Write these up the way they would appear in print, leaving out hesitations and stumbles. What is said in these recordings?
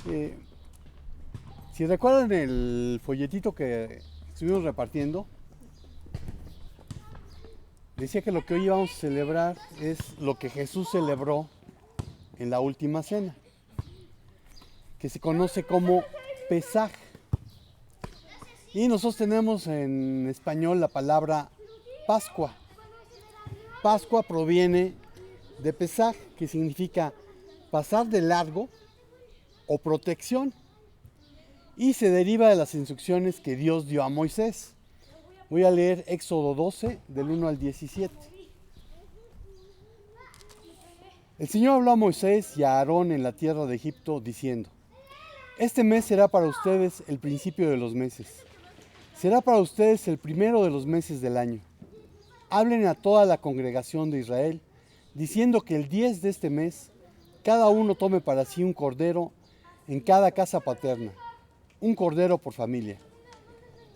Eh, si recuerdan el folletito que estuvimos repartiendo, decía que lo que hoy vamos a celebrar es lo que Jesús celebró en la última cena, que se conoce como Pesaj. Y nosotros tenemos en español la palabra Pascua. Pascua proviene de Pesaj, que significa pasar de largo o protección, y se deriva de las instrucciones que Dios dio a Moisés. Voy a leer Éxodo 12, del 1 al 17. El Señor habló a Moisés y a Aarón en la tierra de Egipto, diciendo: Este mes será para ustedes el principio de los meses. Será para ustedes el primero de los meses del año. Hablen a toda la congregación de Israel, diciendo que el 10 de este mes, cada uno tome para sí un cordero en cada casa paterna, un cordero por familia.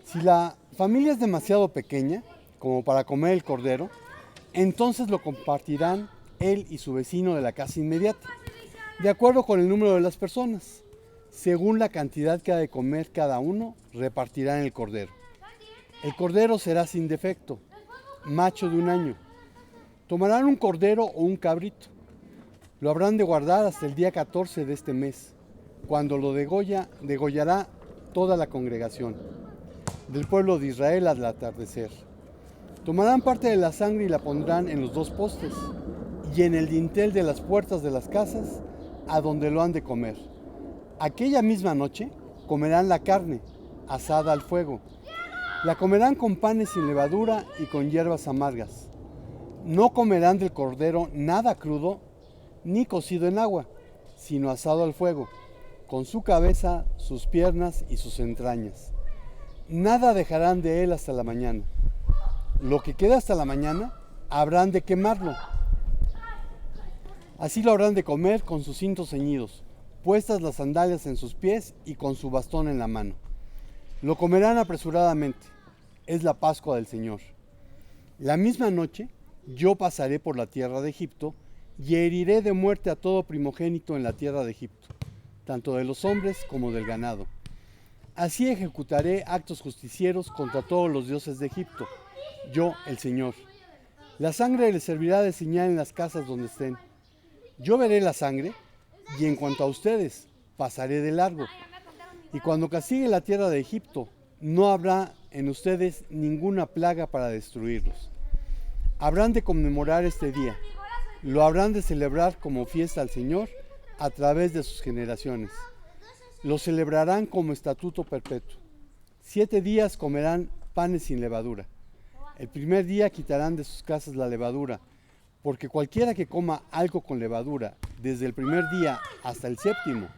Si la familia es demasiado pequeña como para comer el cordero, entonces lo compartirán él y su vecino de la casa inmediata, de acuerdo con el número de las personas. Según la cantidad que ha de comer cada uno, repartirán el cordero. El cordero será sin defecto, macho de 1 año. Tomarán un cordero o un cabrito. Lo habrán de guardar hasta el día 14 de este mes, cuando lo degollará toda la congregación del pueblo de Israel al atardecer. Tomarán parte de la sangre y la pondrán en los 2 postes y en el dintel de las puertas de las casas, a donde lo han de comer. Aquella misma noche comerán la carne asada al fuego. La comerán con panes sin levadura y con hierbas amargas. No comerán del cordero nada crudo ni cocido en agua, sino asado al fuego, con su cabeza, sus piernas y sus entrañas. Nada dejarán de él hasta la mañana. Lo que queda hasta la mañana habrán de quemarlo. Así lo habrán de comer con sus cintos ceñidos, puestas las sandalias en sus pies y con su bastón en la mano. Lo comerán apresuradamente. Es la Pascua del Señor. La misma noche yo pasaré por la tierra de Egipto y heriré de muerte a todo primogénito en la tierra de Egipto, tanto de los hombres como del ganado. Así ejecutaré actos justicieros contra todos los dioses de Egipto, yo el Señor. La sangre les servirá de señal en las casas donde estén. Yo veré la sangre y en cuanto a ustedes, pasaré de largo. Y cuando castigue la tierra de Egipto, no habrá en ustedes ninguna plaga para destruirlos. Habrán de conmemorar este día. Lo habrán de celebrar como fiesta al Señor a través de sus generaciones. Lo celebrarán como estatuto perpetuo. 7 días comerán panes sin levadura. El primer día quitarán de sus casas la levadura, porque cualquiera que coma algo con levadura desde el primer día hasta el 7º,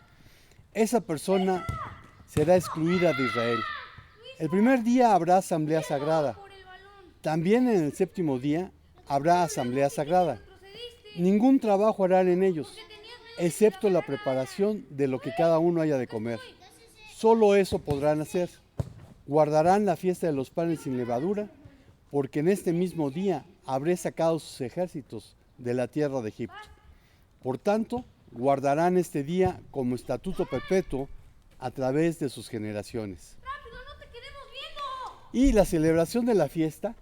esa persona será excluida de Israel. El primer día habrá asamblea sagrada. También en el 7º día habrá asamblea sagrada. Ningún trabajo harán en ellos, excepto la preparación de lo que cada uno haya de comer. Solo eso podrán hacer. Guardarán la fiesta de los panes sin levadura, porque en este mismo día habré sacado sus ejércitos de la tierra de Egipto. Por tanto, guardarán este día como estatuto perpetuo a través de sus generaciones. Y la celebración de la fiesta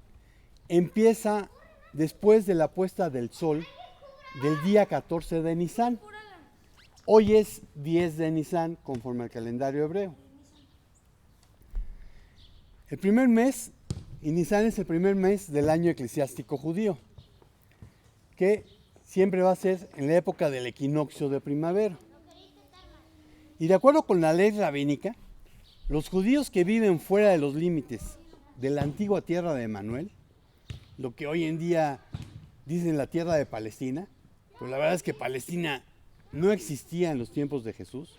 empieza después de la puesta del sol del día 14 de Nisán. Hoy es 10 de Nisán conforme al calendario hebreo. El primer mes, y Nisán es el primer mes del año eclesiástico judío, que siempre va a ser en la época del equinoccio de primavera. Y de acuerdo con la ley rabínica, los judíos que viven fuera de los límites de la antigua tierra de Emanuel, lo que hoy en día dicen la tierra de Palestina, pero la verdad es que Palestina no existía en los tiempos de Jesús.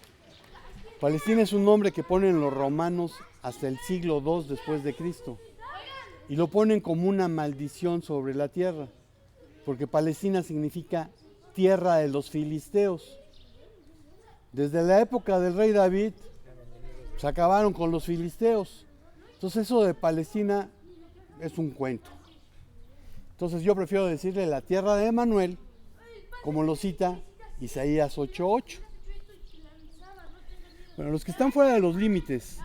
Palestina es un nombre que ponen los romanos hasta el siglo II después de Cristo, y lo ponen como una maldición sobre la tierra, porque Palestina significa tierra de los filisteos. Desde la época del rey David se acabaron con los filisteos. Entonces eso de Palestina es un cuento. Entonces yo prefiero decirle la tierra de Emanuel, como lo cita Isaías 8:8. Bueno, los que están fuera de los límites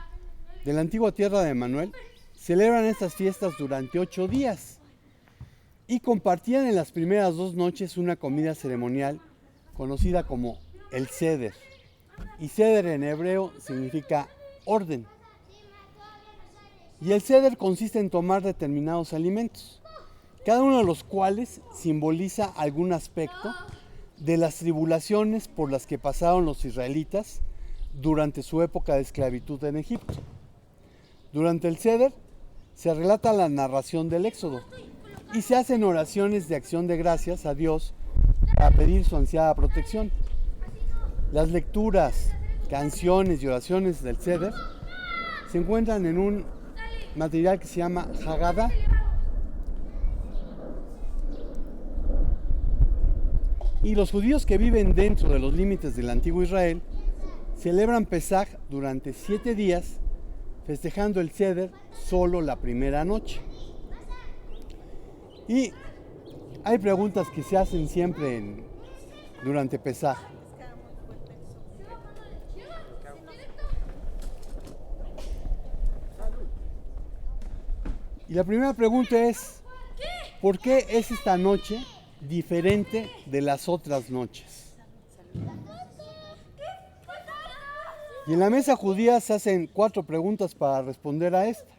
de la antigua tierra de Manuel celebran estas fiestas durante 8 días y compartían en las primeras 2 noches una comida ceremonial conocida como el Seder. Y Seder en hebreo significa orden. Y el Seder consiste en tomar determinados alimentos, cada uno de los cuales simboliza algún aspecto de las tribulaciones por las que pasaron los israelitas durante su época de esclavitud en Egipto. Durante el Seder se relata la narración del Éxodo y se hacen oraciones de acción de gracias a Dios para pedir su ansiada protección. Las lecturas, canciones y oraciones del Seder se encuentran en un material que se llama Haggadah. Y los judíos que viven dentro de los límites del antiguo Israel celebran Pesaj durante 7 días, festejando el Seder solo la primera noche. Y hay preguntas que se hacen siempre durante Pesaj. Y la primera pregunta es, ¿por qué es esta noche diferente de las otras noches? Y en la mesa judía se hacen 4 preguntas para responder a esta.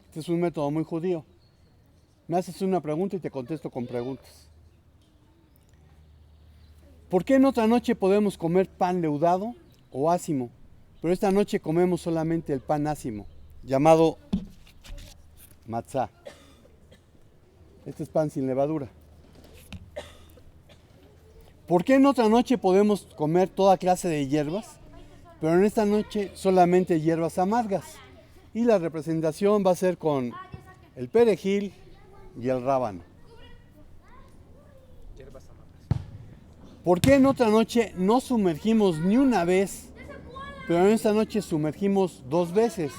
Este es un método muy judío. Me haces una pregunta y te contesto con preguntas. ¿Por qué en otra noche podemos comer pan leudado o ácimo, pero esta noche comemos solamente el pan ácimo, llamado matzá? Este es pan sin levadura. ¿Por qué en otra noche podemos comer toda clase de hierbas, pero en esta noche solamente hierbas amargas? Y la representación va a ser con el perejil y el rábano. ¿Por qué en otra noche no sumergimos ni una vez, pero en esta noche sumergimos 2 veces?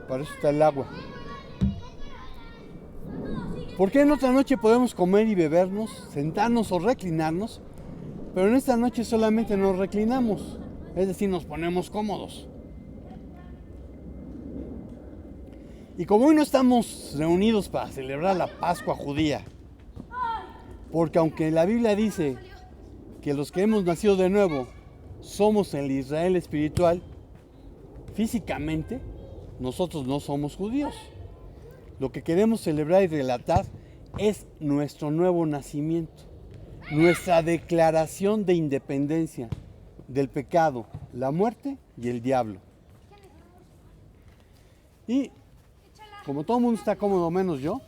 Para eso está el agua. ¿Por qué en otra noche podemos comer y bebernos, sentarnos o reclinarnos, pero en esta noche solamente nos reclinamos? Es decir, nos ponemos cómodos. Y como hoy no estamos reunidos para celebrar la Pascua judía, porque aunque la Biblia dice que los que hemos nacido de nuevo somos el Israel espiritual, físicamente nosotros no somos judíos. Lo que queremos celebrar y relatar es nuestro nuevo nacimiento, nuestra declaración de independencia del pecado, la muerte y el diablo. Y como todo el mundo está cómodo menos yo,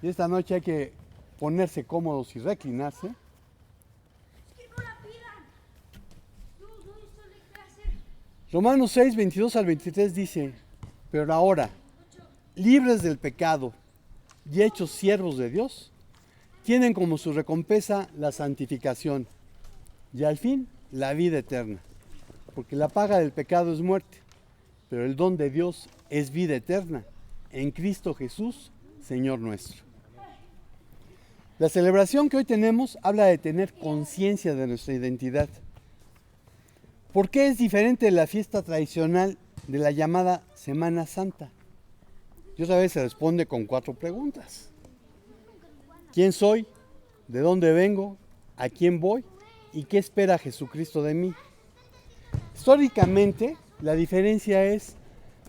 y esta noche hay que ponerse cómodos y reclinarse. Romanos 6, 22 al 23 dice, pero ahora, libres del pecado y hechos siervos de Dios, tienen como su recompensa la santificación y al fin la vida eterna, porque la paga del pecado es muerte, pero el don de Dios es vida eterna en Cristo Jesús, Señor nuestro. La celebración que hoy tenemos habla de tener conciencia de nuestra identidad. ¿Por qué es diferente de la fiesta tradicional de la llamada Semana Santa? Y otra vez se responde con 4 preguntas. ¿Quién soy? ¿De dónde vengo? ¿A quién voy? ¿Y qué espera Jesucristo de mí? Históricamente, la diferencia es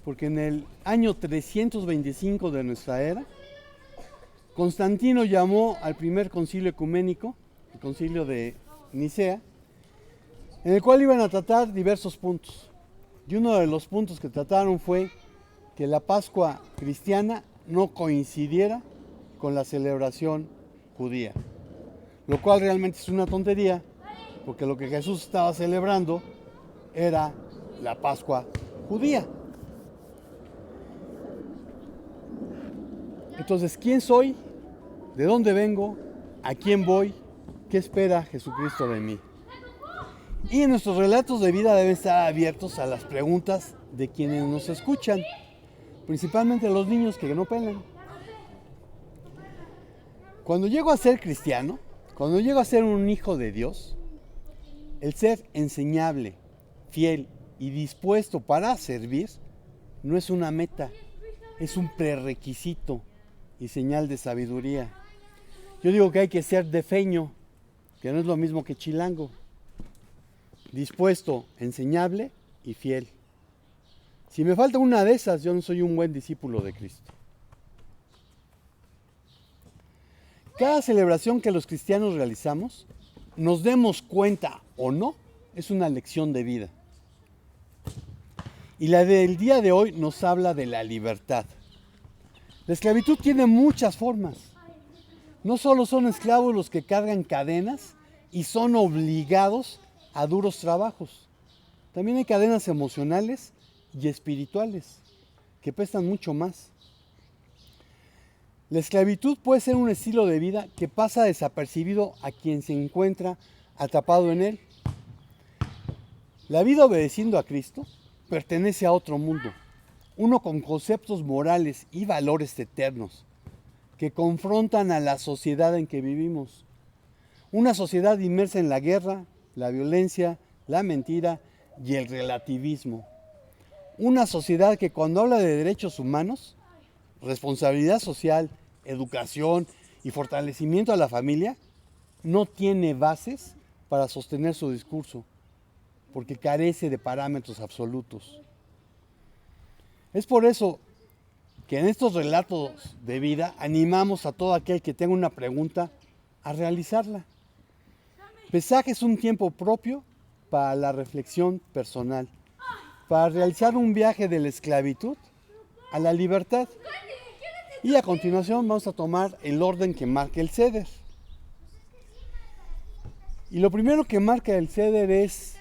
porque en el año 325 de nuestra era, Constantino llamó al primer concilio ecuménico, el concilio de Nicea, en el cual iban a tratar diversos puntos. Y uno de los puntos que trataron fue que la Pascua cristiana no coincidiera con la celebración judía. Lo cual realmente es una tontería, porque lo que Jesús estaba celebrando era la Pascua judía. Entonces, ¿quién soy? ¿De dónde vengo? ¿A quién voy? ¿Qué espera Jesucristo de mí? Y nuestros relatos de vida deben estar abiertos a las preguntas de quienes nos escuchan, principalmente los niños que no pelan. Cuando llego a ser cristiano, cuando llego a ser un hijo de Dios, El ser enseñable, fiel y dispuesto para servir no es una meta, es un prerequisito y señal de sabiduría. Yo digo que hay que ser defeño, que no es lo mismo que chilango. Dispuesto, enseñable y fiel. Si me falta una de esas, yo no soy un buen discípulo de Cristo. Cada celebración que los cristianos realizamos, nos demos cuenta o no, es una lección de vida. Y la del día de hoy nos habla de la libertad. La esclavitud tiene muchas formas. No solo son esclavos los que cargan cadenas y son obligados a duros trabajos. También hay cadenas emocionales y espirituales que pesan mucho más. La esclavitud puede ser un estilo de vida que pasa desapercibido a quien se encuentra atrapado en él. La vida obedeciendo a Cristo pertenece a otro mundo, uno con conceptos morales y valores eternos que confrontan a la sociedad en que vivimos. Una sociedad inmersa en la guerra, la violencia, la mentira y el relativismo. Una sociedad que cuando habla de derechos humanos, responsabilidad social, educación y fortalecimiento a la familia, no tiene bases para sostener su discurso, porque carece de parámetros absolutos. Es por eso que en estos relatos de vida animamos a todo aquel que tenga una pregunta a realizarla. Pesaje es un tiempo propio para la reflexión personal, para realizar un viaje de la esclavitud a la libertad. Y a continuación vamos a tomar el orden que marca el ceder. Y lo primero que marca el ceder es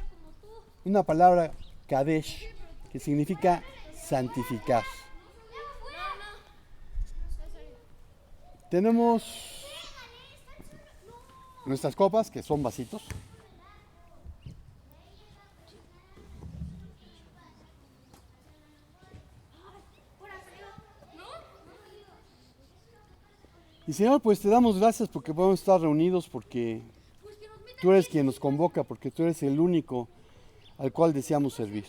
una palabra kadesh, que significa santificar. Tenemos nuestras copas, que son vasitos. Y Señor, pues te damos gracias porque podemos estar reunidos, porque tú eres quien nos convoca, porque tú eres el único al cual deseamos servir.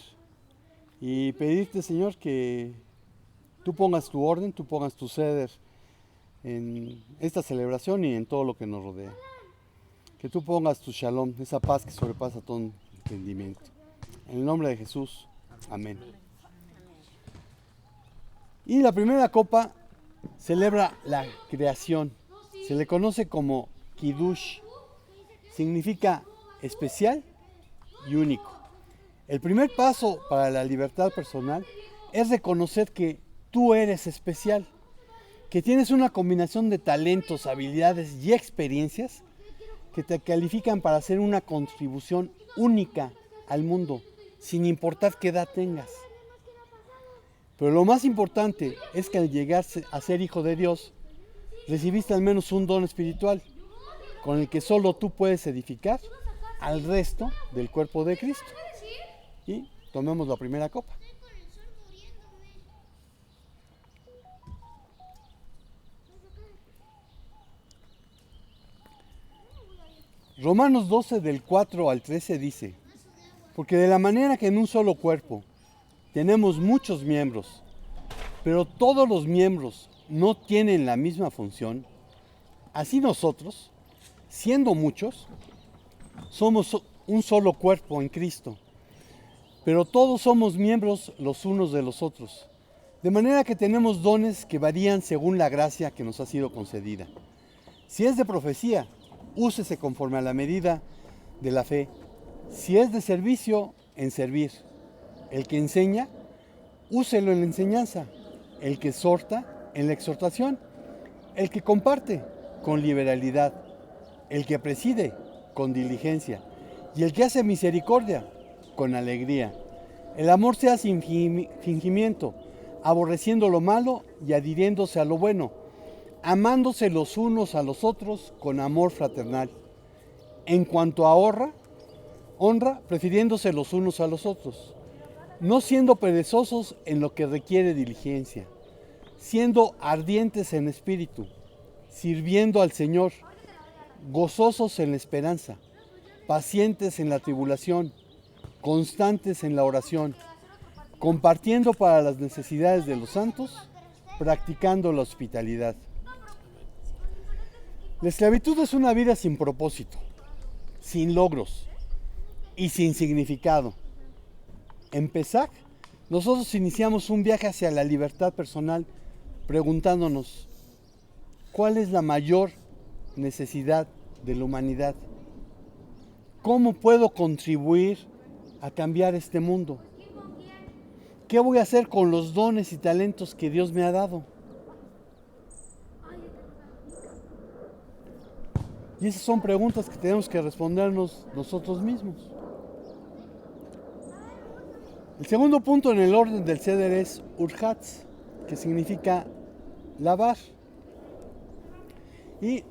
Y pedirte, Señor, que tú pongas tu orden, tú pongas tu ceder en esta celebración y en todo lo que nos rodea. Que tú pongas tu shalom, esa paz que sobrepasa todo entendimiento. En el nombre de Jesús, amén. Y la primera copa celebra la creación. Se le conoce como Kiddush. Significa especial y único. El primer paso para la libertad personal es reconocer que tú eres especial, que tienes una combinación de talentos, habilidades y experiencias que te califican para hacer una contribución única al mundo, sin importar qué edad tengas. Pero lo más importante es que al llegar a ser hijo de Dios, recibiste al menos un don espiritual, con el que solo tú puedes edificar al resto del cuerpo de Cristo. Y tomemos la primera copa. Romanos 12 del 4 al 13 dice: porque de la manera que en un solo cuerpo tenemos muchos miembros, pero todos los miembros no tienen la misma función, así nosotros, siendo muchos, somos un solo cuerpo en Cristo, pero todos somos miembros los unos de los otros, de manera que tenemos dones que varían según la gracia que nos ha sido concedida. Si es de profecía, úsese conforme a la medida de la fe. Si es de servicio, en servir. El que enseña, úselo en la enseñanza. El que exhorta, en la exhortación. El que comparte, con liberalidad. El que preside, con diligencia. Y el que hace misericordia, con alegría. El amor sea sin fingimiento, aborreciendo lo malo y adhiriéndose a lo bueno, amándose los unos a los otros con amor fraternal. En cuanto a honra, prefiriéndose los unos a los otros, no siendo perezosos en lo que requiere diligencia, siendo ardientes en espíritu, sirviendo al Señor, gozosos en la esperanza, pacientes en la tribulación, constantes en la oración, compartiendo para las necesidades de los santos, practicando la hospitalidad. La esclavitud es una vida sin propósito, sin logros y sin significado. En Pesaj, nosotros iniciamos un viaje hacia la libertad personal preguntándonos, ¿cuál es la mayor necesidad de la humanidad? ¿Cómo puedo contribuir a cambiar este mundo? ¿Qué voy a hacer con los dones y talentos que Dios me ha dado? Y esas son preguntas que tenemos que respondernos nosotros mismos. El segundo punto en el orden del Seder es Urhatz, que significa lavar. Y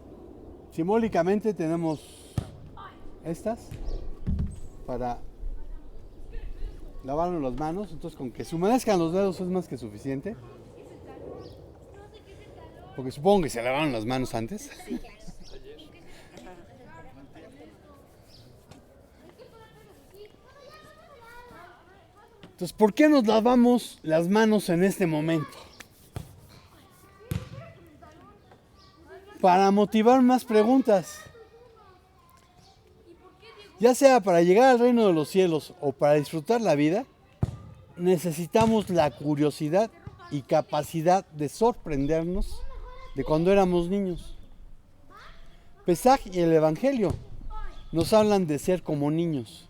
simbólicamente tenemos estas para lavarnos las manos. Entonces, con que se humedezcan los dedos es más que suficiente. Porque supongo que se lavaron las manos antes. Entonces, ¿por qué nos lavamos las manos en este momento? Para motivar más preguntas. Ya sea para llegar al reino de los cielos o para disfrutar la vida, necesitamos la curiosidad y capacidad de sorprendernos de cuando éramos niños. Pesaj y el Evangelio nos hablan de ser como niños.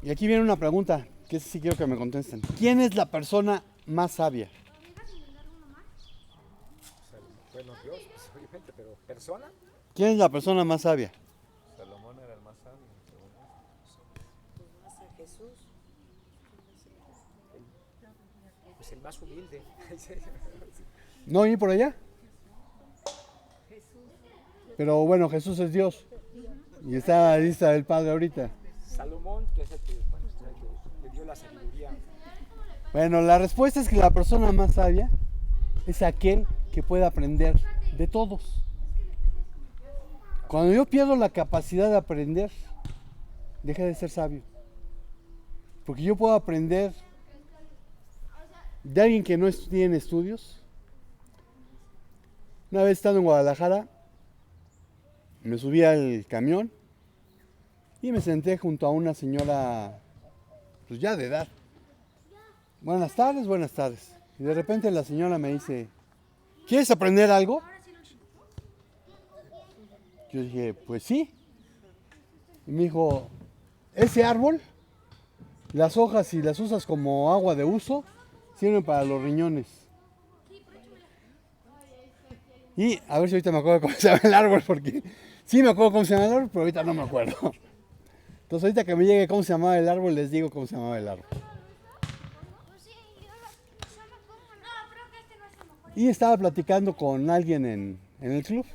Y aquí viene una pregunta, que sí quiero que me contesten. ¿Quién es la persona más sabia? Bueno, Dios, pues, obviamente, pero ¿persona? ¿Quién es la persona más sabia? Salomón era el más sabio. Jesús. Pues el más humilde. ¿No oí por allá? Pero bueno, Jesús es Dios. Y está a la lista del Padre ahorita. Salomón, que es el que, bueno, le dio la sabiduría. Bueno, la respuesta es que la persona más sabia es aquel que puede aprender de todos. Cuando yo pierdo la capacidad de aprender, deja de ser sabio. Porque yo puedo aprender de alguien que no tiene estudios. Una vez estando en Guadalajara, me subí al camión y me senté junto a una señora, pues ya de edad. Buenas tardes, buenas tardes. Y de repente la señora me dice, ¿quieres aprender algo? Yo dije, pues sí. Y me dijo, ese árbol, las hojas, si las usas como agua de uso, sirven para los riñones. Y a ver si ahorita me acuerdo cómo se llama el árbol, porque sí me acuerdo cómo se llama el árbol, pero ahorita no me acuerdo. Entonces ahorita que me llegue cómo se llamaba el árbol, les digo cómo se llamaba el árbol. Y estaba platicando con alguien en el club,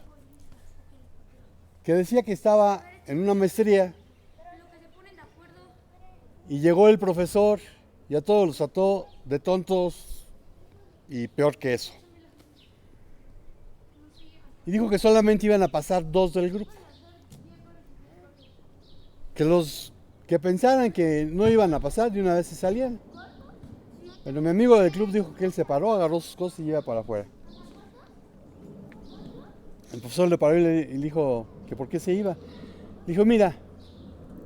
que decía que estaba en una maestría y llegó el profesor y a todos los ató de tontos y peor que eso. Y dijo que solamente iban a pasar 2 del grupo. Que los que pensaran que no iban a pasar de una vez se salían. Pero mi amigo del club dijo que él se paró, agarró sus cosas y iba para afuera. El profesor le paró y le dijo que por qué se iba. Le dijo, mira,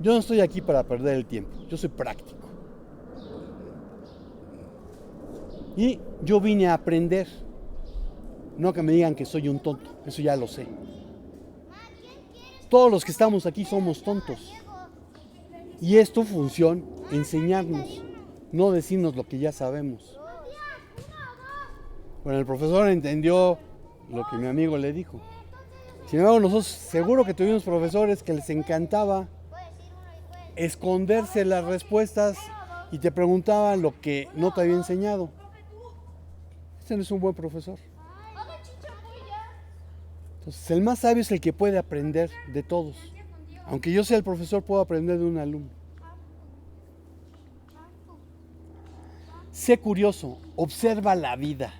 yo no estoy aquí para perder el tiempo, yo soy práctico. Y yo vine a aprender, no a que me digan que soy un tonto, eso ya lo sé. Todos los que estamos aquí somos tontos. Y es tu función enseñarnos, no decirnos lo que ya sabemos. Bueno, el profesor entendió lo que mi amigo le dijo. Sin embargo, nosotros seguro que tuvimos profesores que les encantaba esconderse las respuestas y te preguntaban lo que no te había enseñado. Este no es un buen profesor. Entonces, el más sabio es el que puede aprender de todos. Aunque yo sea el profesor, puedo aprender de un alumno. Sé curioso, observa la vida,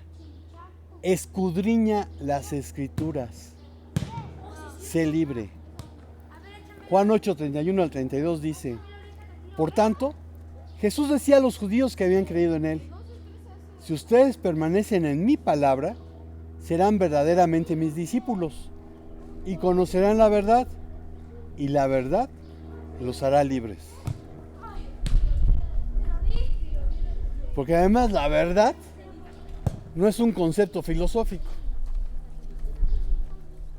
escudriña las escrituras. sé libre. Juan 8, 31 al 32 dice: por tanto, Jesús decía a los judíos que habían creído en él: si ustedes permanecen en mi palabra, serán verdaderamente mis discípulos y conocerán la verdad, y la verdad los hará libres. Porque además la verdad no es un concepto filosófico.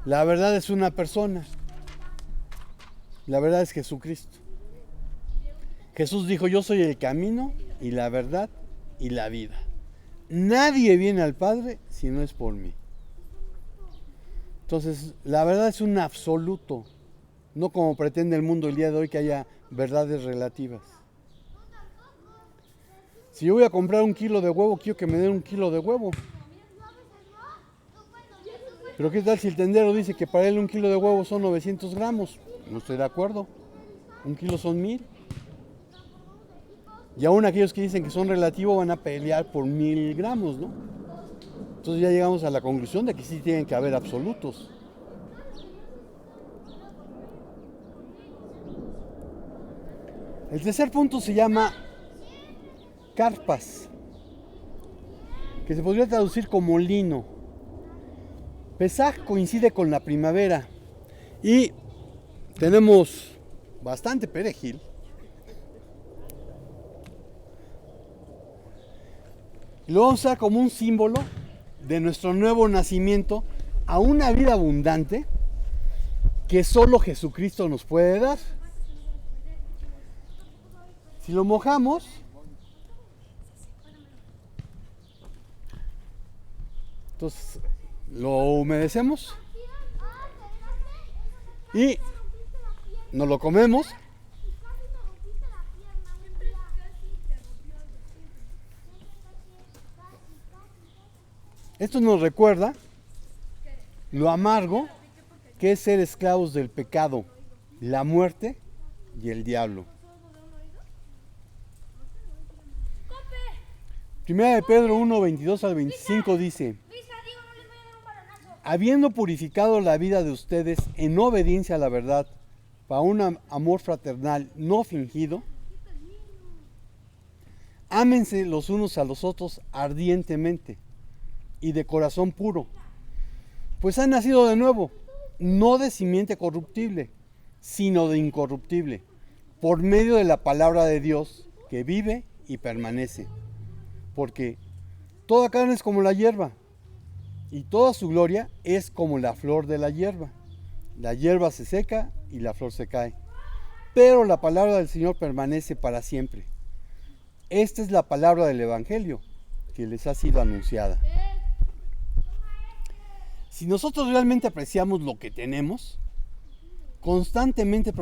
La verdad es una persona. La verdad es Jesucristo. Jesús dijo: yo soy el camino y la verdad y la vida. Nadie viene al Padre si no es por mí. Entonces, la verdad es un absoluto, no como pretende el mundo el día de hoy, que haya verdades relativas. Si yo voy a comprar 1 kilo de huevo, quiero que me den 1 kilo de huevo. Pero ¿qué tal si el tendero dice que para él 1 kilo de huevo son 900 gramos? No estoy de acuerdo. 1 kilo son 1000. Y aún aquellos que dicen que son relativos van a pelear por 1000 gramos, ¿no? Entonces ya llegamos a la conclusión de que sí tienen que haber absolutos. El tercer punto se llama carpas, que se podría traducir como lino. Pesaj coincide con la primavera y tenemos bastante perejil. Lo vamos a usar como un símbolo de nuestro nuevo nacimiento a una vida abundante que solo Jesucristo nos puede dar. Si lo mojamos, entonces lo humedecemos y nos lo comemos. Esto nos recuerda lo amargo que es ser esclavos del pecado, la muerte y el diablo. Primera de Pedro 1, 22 al 25 dice: habiendo purificado la vida de ustedes en obediencia a la verdad, para un amor fraternal no fingido, ámense los unos a los otros ardientemente y de corazón puro, pues han nacido de nuevo, no de simiente corruptible, sino de incorruptible, por medio de la palabra de Dios que vive y permanece. Porque toda carne es como la hierba, y toda su gloria es como la flor de la hierba. La hierba se seca y la flor se cae, pero la palabra del Señor permanece para siempre. Esta es la palabra del Evangelio que les ha sido anunciada. Si nosotros realmente apreciamos lo que tenemos, constantemente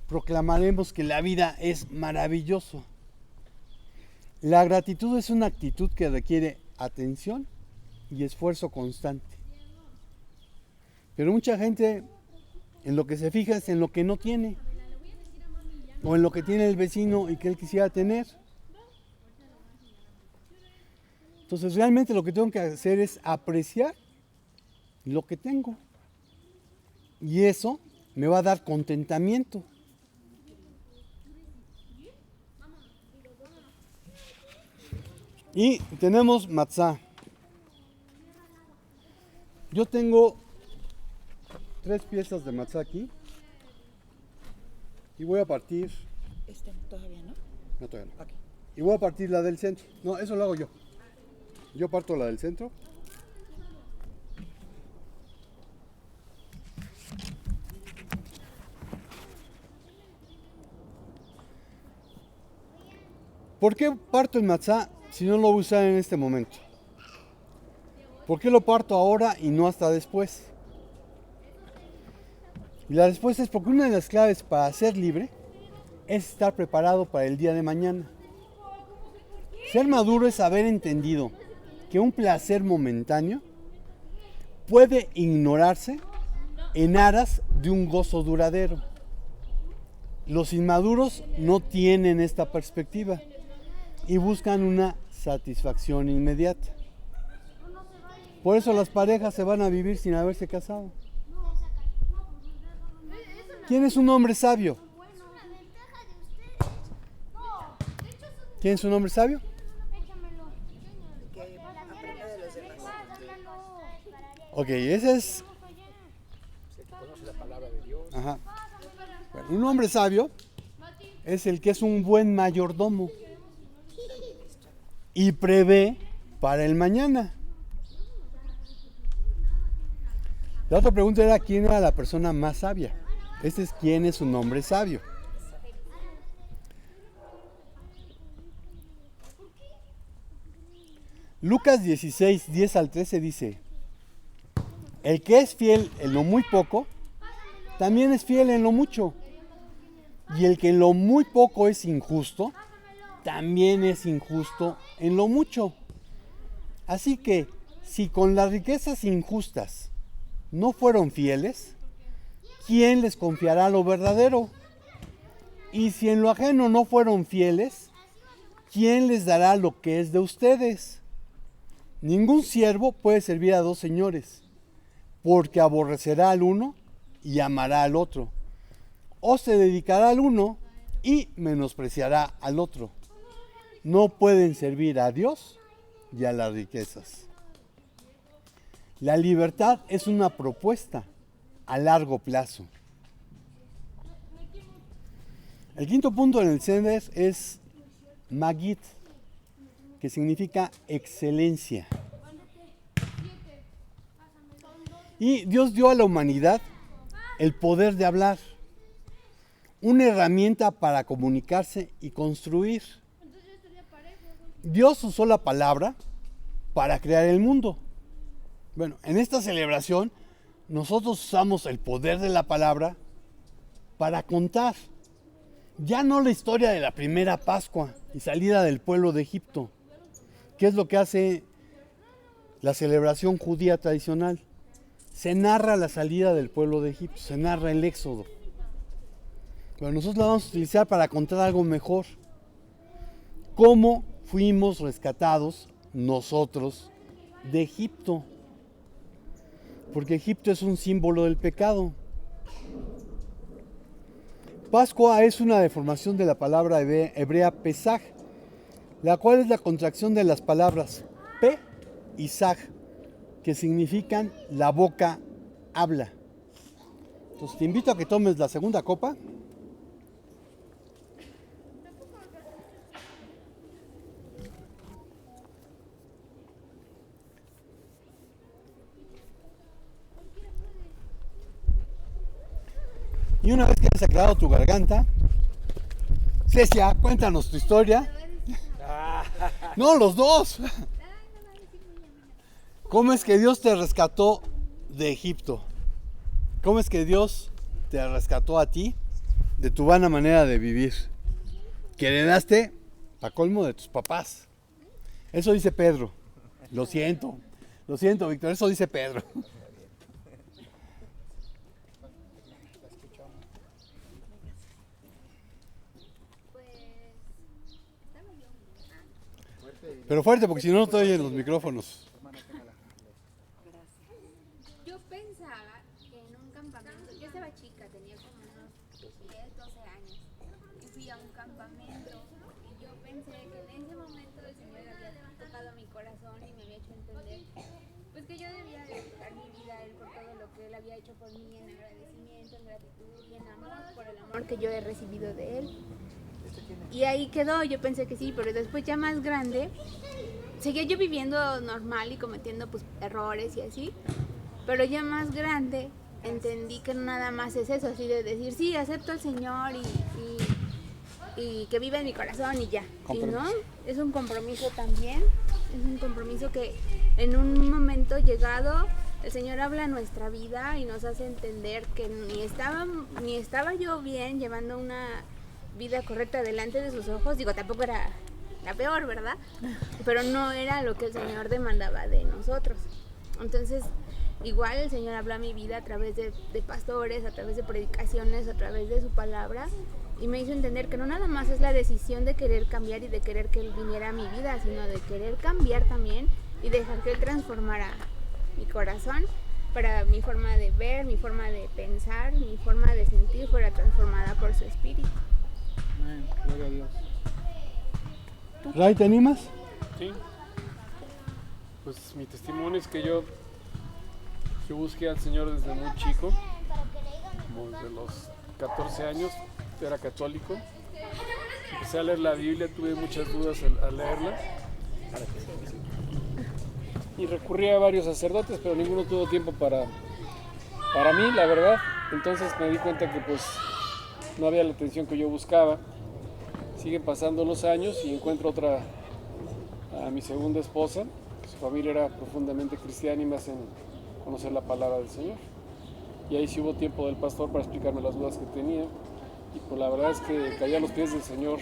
proclamaremos que la vida es maravillosa. La gratitud es una actitud que requiere atención y esfuerzo constante. Pero mucha gente en lo que se fija es en lo que no tiene, o en lo que tiene el vecino y que él quisiera tener. Entonces realmente lo que tengo que hacer es apreciar lo que tengo, y eso me va a dar contentamiento. Y tenemos matzá. Yo tengo 3 piezas de matzá aquí y voy a partir. Todavía no. No, todavía no. Okay. Y voy a partir la del centro. No, eso lo hago yo. Yo parto la del centro. ¿Por qué parto el matzá si no lo voy a usar en este momento? ¿Por qué lo parto ahora y no hasta después? Y la respuesta es porque una de las claves para ser libre es estar preparado para el día de mañana. Ser maduro es haber entendido que un placer momentáneo puede ignorarse en aras de un gozo duradero. Los inmaduros no tienen esta perspectiva y buscan una satisfacción inmediata. Por eso las parejas se van a vivir sin haberse casado. ¿Quién es un hombre sabio? ¿Quién es un hombre sabio? Que aprenda de los demás. Ok, ese es... El que conoce la palabra de Dios. Ajá. Bueno, un hombre sabio es el que es un buen mayordomo y prevé para el mañana. La otra pregunta era quién era la persona más sabia. Este es quién es un hombre sabio. Lucas 16, 10 al 13 dice: el que es fiel en lo muy poco, también es fiel en lo mucho. Y el que en lo muy poco es injusto, también es injusto en lo mucho. Así que, si con las riquezas injustas no fueron fieles, ¿quién les confiará lo verdadero? Y si en lo ajeno no fueron fieles, ¿quién les dará lo que es de ustedes? Ningún siervo puede servir a dos señores, porque aborrecerá al uno y amará al otro, o se dedicará al uno y menospreciará al otro. No pueden servir a Dios y a las riquezas. La libertad es una propuesta a largo plazo. El quinto punto en el Seder es Magid, que significa excelencia. Y Dios dio a la humanidad el poder de hablar, una herramienta para comunicarse y construir. Dios usó la palabra para crear el mundo. Bueno, en esta celebración nosotros usamos el poder de la palabra para contar ya no la historia de la primera Pascua y salida del pueblo de Egipto, que es lo que hace la celebración judía tradicional. Se narra la salida del pueblo de Egipto, se narra el éxodo. Pero nosotros la vamos a utilizar para contar algo mejor. ¿Cómo fuimos rescatados nosotros de Egipto? Porque Egipto es un símbolo del pecado. Pascua es una deformación de la palabra hebrea Pesaj, la cual es la contracción de las palabras Pe y Saj, que significan la boca habla. Entonces te invito a que tomes la segunda copa. Y una vez que has aclarado tu garganta, Cecia, cuéntanos tu historia. No, los dos. ¿Cómo es que Dios te rescató de Egipto? ¿Cómo es que Dios te rescató a ti de tu vana manera de vivir? Que heredaste, pa' colmo, de tus papás. Eso dice Pedro. Lo siento, Víctor, eso dice Pedro. Pero fuerte, porque si no, no te oyen los micrófonos. Yo pensaba que en un campamento, yo estaba chica, tenía como unos 10, 12 años, y fui a un campamento, y yo pensé que en ese momento el Señor había tocado mi corazón y me había hecho entender, pues que yo debía dedicar mi vida a Él por todo lo que Él había hecho por mí, en agradecimiento, en gratitud y en amor por el amor que yo he recibido de Él. Y ahí quedó, yo pensé que sí, pero después ya más grande, seguía yo viviendo normal y cometiendo pues errores y así, pero ya más grande entendí que no nada más es eso, así de decir, sí, acepto al Señor y que vive en mi corazón y ya. Y no, es un compromiso también, es un compromiso que en un momento llegado el Señor habla en nuestra vida y nos hace entender que ni estaba yo bien llevando una vida correcta delante de sus ojos, digo, tampoco era la peor, ¿verdad? Pero no era lo que el Señor demandaba de nosotros. Entonces, igual el Señor habla a mi vida a través de pastores, a través de predicaciones, a través de su palabra, y me hizo entender que no nada más es la decisión de querer cambiar y de querer que Él viniera a mi vida, sino de querer cambiar también y dejar que Él transformara mi corazón para mi forma de ver, mi forma de pensar, mi forma de sentir fuera transformada por su espíritu. Amén. Gloria a Dios. Ray, ¿te animas? Sí. Pues mi testimonio es que yo busqué al Señor desde muy chico, como desde los 14 años, era católico. Empecé a leer la Biblia, tuve muchas dudas al leerla. Y recurrí a varios sacerdotes, pero ninguno tuvo tiempo para mí, la verdad. Entonces me di cuenta que pues no había la atención que yo buscaba. Siguen pasando los años y encuentro a mi segunda esposa. Su familia era profundamente cristiana y me hacen conocer la palabra del Señor. Y ahí sí hubo tiempo del pastor para explicarme las dudas que tenía. Y pues la verdad es que caí a los pies del Señor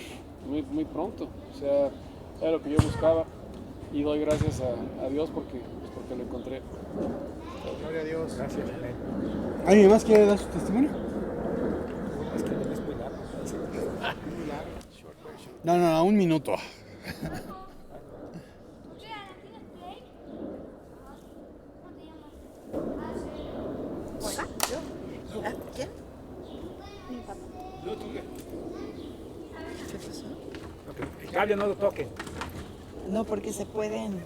muy, muy pronto. O sea, era lo que yo buscaba. Y doy gracias a Dios porque lo encontré. Gloria a Dios. Gracias. Amén. ¿Alguien más quiere dar su testimonio? Es que no es muy largo. No, un minuto. ¿Quién? El cable no lo toquen. No, porque se pueden.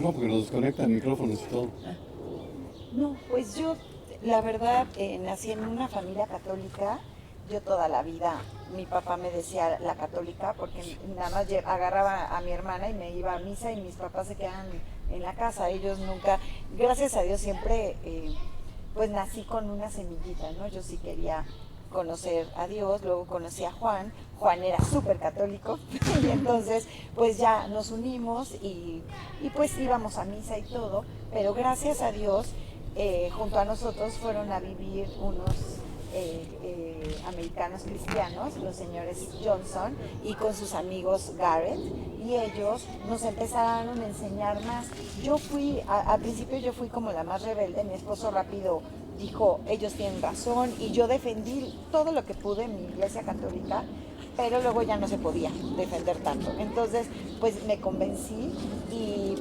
No, porque nos desconectan micrófonos y todo. No, pues yo, la verdad, nací en una familia católica. Yo toda la vida, mi papá me decía la católica porque nada más agarraba a mi hermana y me iba a misa y mis papás se quedaban en la casa. Ellos nunca, gracias a Dios, siempre pues nací con una semillita, ¿no? Yo sí quería conocer a Dios, luego conocí a Juan. Juan era súper católico y entonces pues ya nos unimos y pues íbamos a misa y todo, pero gracias a Dios junto a nosotros fueron a vivir unos americanos cristianos, los señores Johnson, y con sus amigos Garrett, y ellos nos empezaron a enseñar más. Yo fui, al principio yo fui como la más rebelde, mi esposo rápido dijo, ellos tienen razón, y yo defendí todo lo que pude en mi iglesia católica, pero luego ya no se podía defender tanto. Entonces, pues me convencí y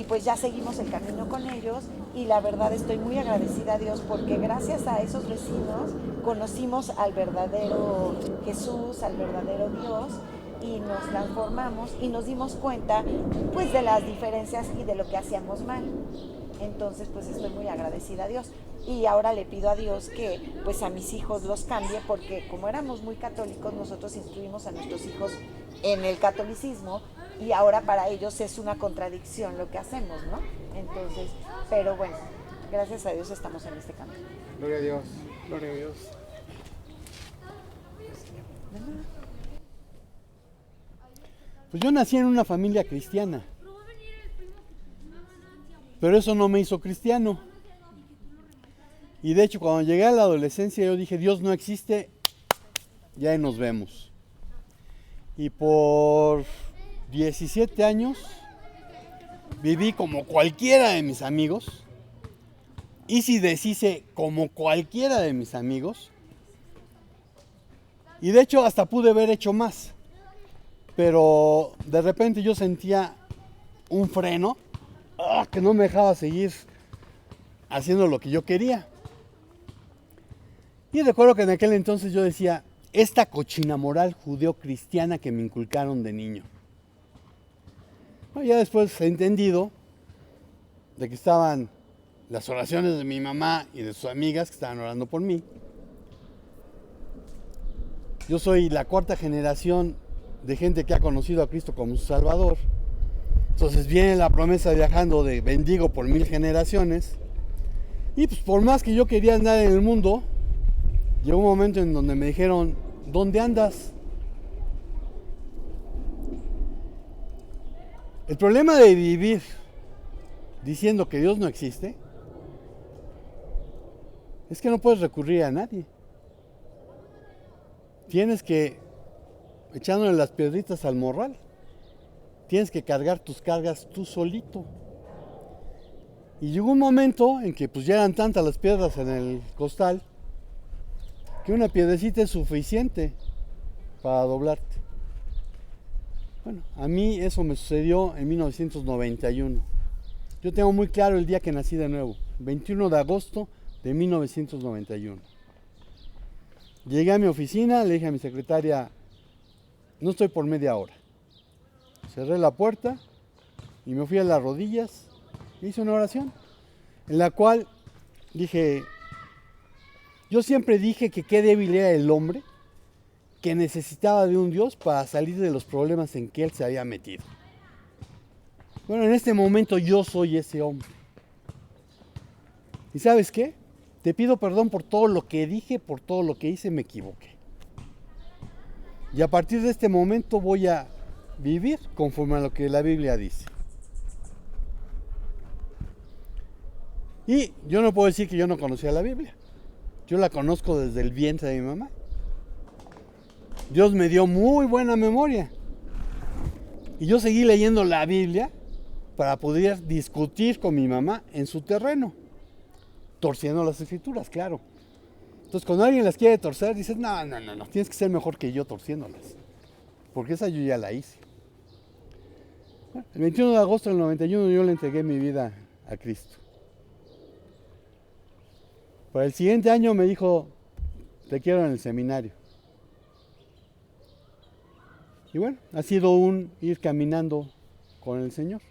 pues ya seguimos el camino con ellos y la verdad estoy muy agradecida a Dios porque gracias a esos vecinos conocimos al verdadero Jesús, al verdadero Dios y nos transformamos y nos dimos cuenta pues de las diferencias y de lo que hacíamos mal. Entonces pues estoy muy agradecida a Dios y ahora le pido a Dios que pues a mis hijos los cambie porque como éramos muy católicos nosotros instruimos a nuestros hijos en el catolicismo y ahora para ellos es una contradicción lo que hacemos, ¿no? Entonces, pero bueno, gracias a Dios estamos en este camino. Gloria a Dios. Gloria a Dios. Pues yo nací en una familia cristiana, pero eso no me hizo cristiano. Y de hecho cuando llegué a la adolescencia yo dije, Dios no existe, ya ahí nos vemos. Y por 17 años viví como cualquiera de mis amigos, hice y deshice como cualquiera de mis amigos, y de hecho hasta pude haber hecho más, pero de repente yo sentía un freno que no me dejaba seguir haciendo lo que yo quería. Y recuerdo que en aquel entonces yo decía, esta cochina moral judeo-cristiana que me inculcaron de niño. Bueno, ya después he entendido de que estaban las oraciones de mi mamá y de sus amigas que estaban orando por mí. Yo soy la cuarta generación de gente que ha conocido a Cristo como su Salvador. Entonces viene la promesa viajando de bendigo por 1000 generaciones. Y pues por más que yo quería andar en el mundo, llegó un momento en donde me dijeron, ¿dónde andas? El problema de vivir diciendo que Dios no existe es que no puedes recurrir a nadie. Tienes que echándole las piedritas al morral. Tienes que cargar tus cargas tú solito. Y llegó un momento en que pues ya eran tantas las piedras en el costal que una piedrecita es suficiente para doblarte. Bueno, a mí eso me sucedió en 1991. Yo tengo muy claro el día que nací de nuevo, 21 de agosto de 1991. Llegué a mi oficina, le dije a mi secretaria, no estoy por media hora. Cerré la puerta y me fui a las rodillas, hice una oración en la cual dije, yo siempre dije que qué débil era el hombre, que necesitaba de un Dios para salir de los problemas en que él se había metido. Bueno, en este momento yo soy ese hombre. ¿Y sabes qué? Te pido perdón por todo lo que dije, por todo lo que hice, me equivoqué. Y a partir de este momento voy a vivir conforme a lo que la Biblia dice. Y yo no puedo decir que yo no conocía la Biblia. Yo la conozco desde el vientre de mi mamá. Dios me dio muy buena memoria. Y yo seguí leyendo la Biblia para poder discutir con mi mamá en su terreno. Torciendo las escrituras, claro. Entonces, cuando alguien las quiere torcer, dices, no, tienes que ser mejor que yo torciéndolas. Porque esa yo ya la hice. El 21 de agosto del 91 yo le entregué mi vida a Cristo. Para el siguiente año me dijo, te quiero en el seminario. Y bueno, ha sido un ir caminando con el Señor.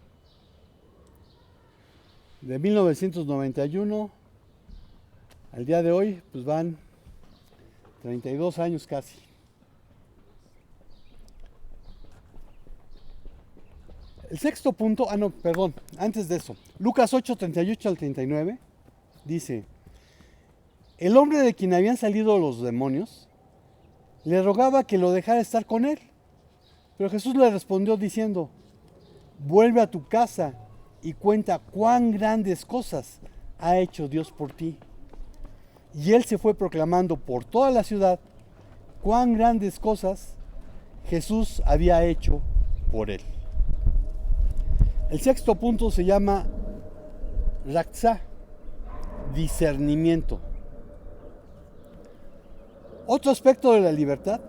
De 1991 al día de hoy, pues van 32 años casi. El sexto punto, antes de eso, Lucas 8, 38 al 39, dice, el hombre de quien habían salido los demonios, le rogaba que lo dejara estar con él. Pero Jesús le respondió diciendo, vuelve a tu casa y cuenta cuán grandes cosas ha hecho Dios por ti. Y él se fue proclamando por toda la ciudad cuán grandes cosas Jesús había hecho por él. El sexto punto se llama Ratzá, discernimiento. Otro aspecto de la libertad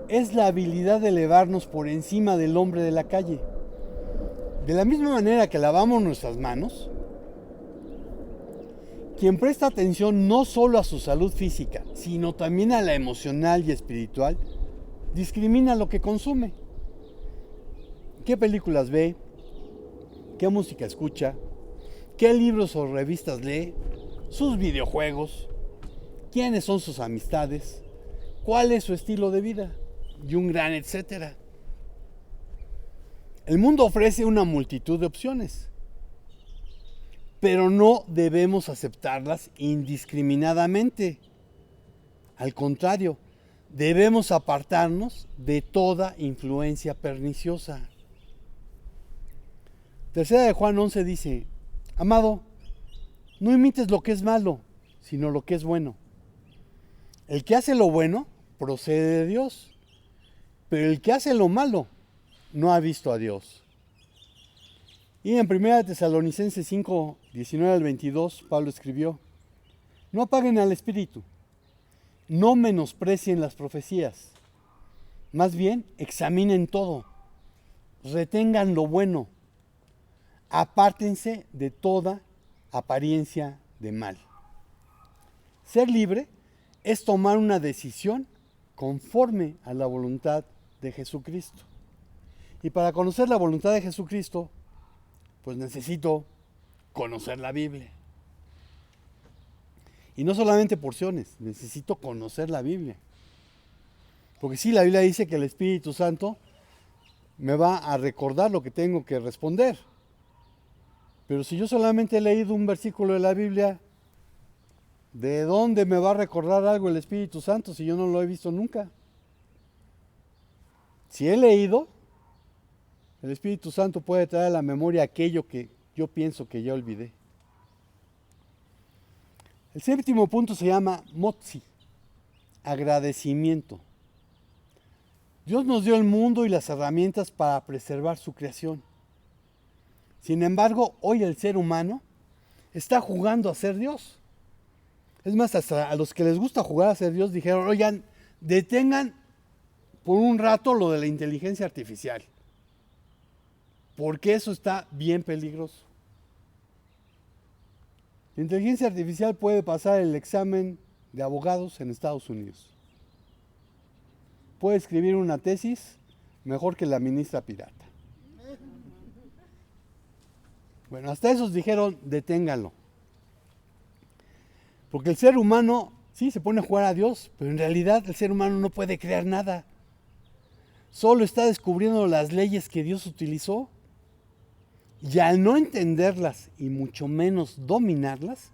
es la habilidad de elevarnos por encima del hombre de la calle. De la misma manera que lavamos nuestras manos, quien presta atención no solo a su salud física, sino también a la emocional y espiritual, discrimina lo que consume. ¿Qué películas ve? ¿Qué música escucha? ¿Qué libros o revistas lee? ¿Sus videojuegos? ¿Quiénes son sus amistades? ¿Cuál es su estilo de vida? Y un gran etcétera. El mundo ofrece una multitud de opciones, pero no debemos aceptarlas indiscriminadamente. Al contrario, debemos apartarnos de toda influencia perniciosa. Tercera de Juan 11 dice, amado, no imites lo que es malo, sino lo que es bueno. El que hace lo bueno procede de Dios, pero el que hace lo malo no ha visto a Dios. Y en 1 Tesalonicenses 5, 19 al 22, Pablo escribió, no apaguen al espíritu, no menosprecien las profecías, más bien examinen todo, retengan lo bueno, apártense de toda apariencia de mal. Ser libre es tomar una decisión conforme a la voluntad de Jesucristo. Y para conocer la voluntad de Jesucristo, pues necesito conocer la Biblia. Y no solamente porciones, necesito conocer la Biblia. Porque sí, la Biblia dice que el Espíritu Santo me va a recordar lo que tengo que responder. Pero si yo solamente he leído un versículo de la Biblia, ¿de dónde me va a recordar algo el Espíritu Santo si yo no lo he visto nunca? Si he leído, el Espíritu Santo puede traer a la memoria aquello que yo pienso que ya olvidé. El séptimo punto se llama motzi, agradecimiento. Dios nos dio el mundo y las herramientas para preservar su creación. Sin embargo, hoy el ser humano está jugando a ser Dios. Es más, hasta a los que les gusta jugar a ser Dios dijeron, oigan, detengan por un rato lo de la inteligencia artificial, porque eso está bien peligroso. La inteligencia artificial puede pasar el examen de abogados en Estados Unidos. Puede escribir una tesis mejor que la ministra pirata. Bueno, hasta esos dijeron, deténganlo. Porque el ser humano, sí, se pone a jugar a Dios, pero en realidad el ser humano no puede crear nada. Solo está descubriendo las leyes que Dios utilizó. Y al no entenderlas y mucho menos dominarlas,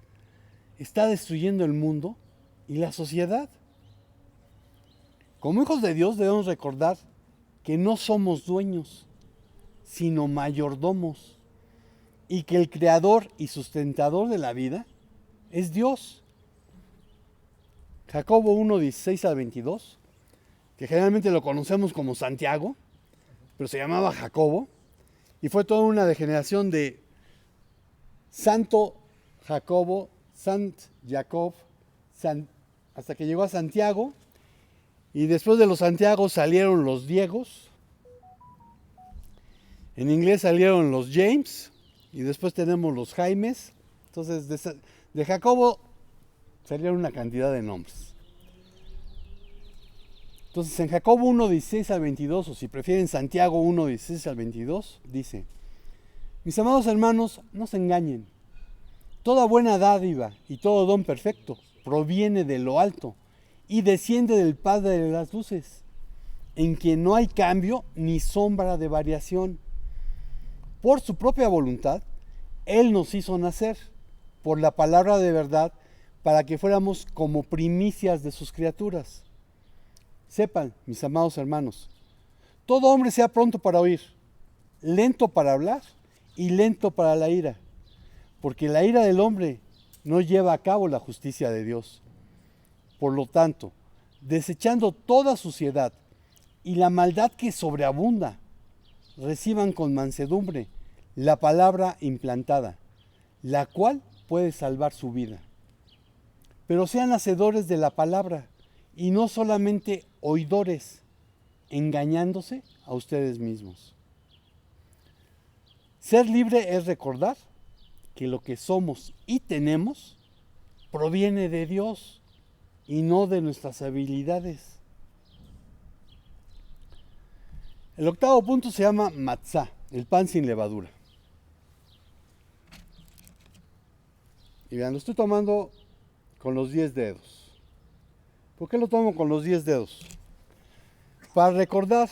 está destruyendo el mundo y la sociedad. Como hijos de Dios debemos recordar que no somos dueños, sino mayordomos, y que el creador y sustentador de la vida es Dios. Jacobo 1, 16 al 22, que generalmente lo conocemos como Santiago, pero se llamaba Jacobo, y fue toda una degeneración de Santo Jacobo, Sant Jacob, hasta que llegó a Santiago, y después de los Santiagos salieron los Diegos, en inglés salieron los James, y después tenemos los Jaimes. Entonces de Jacobo salieron una cantidad de nombres. Entonces en Jacobo 1, 16 al 22, o si prefieren Santiago 1, 16 al 22, dice: mis amados hermanos, no se engañen. Toda buena dádiva y todo don perfecto proviene de lo alto y desciende del Padre de las luces, en quien no hay cambio ni sombra de variación. Por su propia voluntad, Él nos hizo nacer por la palabra de verdad para que fuéramos como primicias de sus criaturas. Sepan, mis amados hermanos, todo hombre sea pronto para oír, lento para hablar y lento para la ira, porque la ira del hombre no lleva a cabo la justicia de Dios. Por lo tanto, desechando toda suciedad y la maldad que sobreabunda, reciban con mansedumbre la palabra implantada, la cual puede salvar su vida. Pero sean hacedores de la palabra y no solamente oidores, engañándose a ustedes mismos. Ser libre es recordar que lo que somos y tenemos proviene de Dios y no de nuestras habilidades. El octavo punto se llama matzá, el pan sin levadura. Y vean, lo estoy tomando con los 10 dedos. ¿Por qué lo tomo con los 10 dedos? Para recordar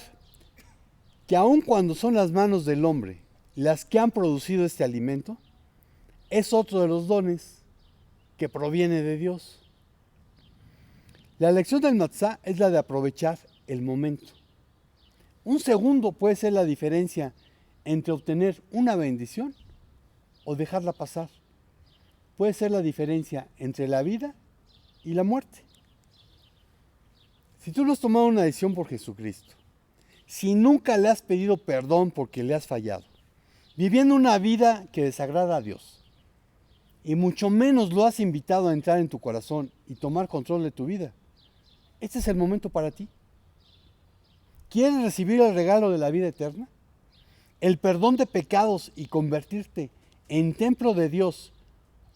que aun cuando son las manos del hombre las que han producido este alimento, es otro de los dones que proviene de Dios. La lección del matzá es la de aprovechar el momento. Un segundo puede ser la diferencia entre obtener una bendición o dejarla pasar. Puede ser la diferencia entre la vida y la muerte. Si tú no has tomado una decisión por Jesucristo, si nunca le has pedido perdón porque le has fallado, viviendo una vida que desagrada a Dios, y mucho menos lo has invitado a entrar en tu corazón y tomar control de tu vida, este es el momento para ti. ¿Quieres recibir el regalo de la vida eterna? El perdón de pecados y convertirte en templo de Dios,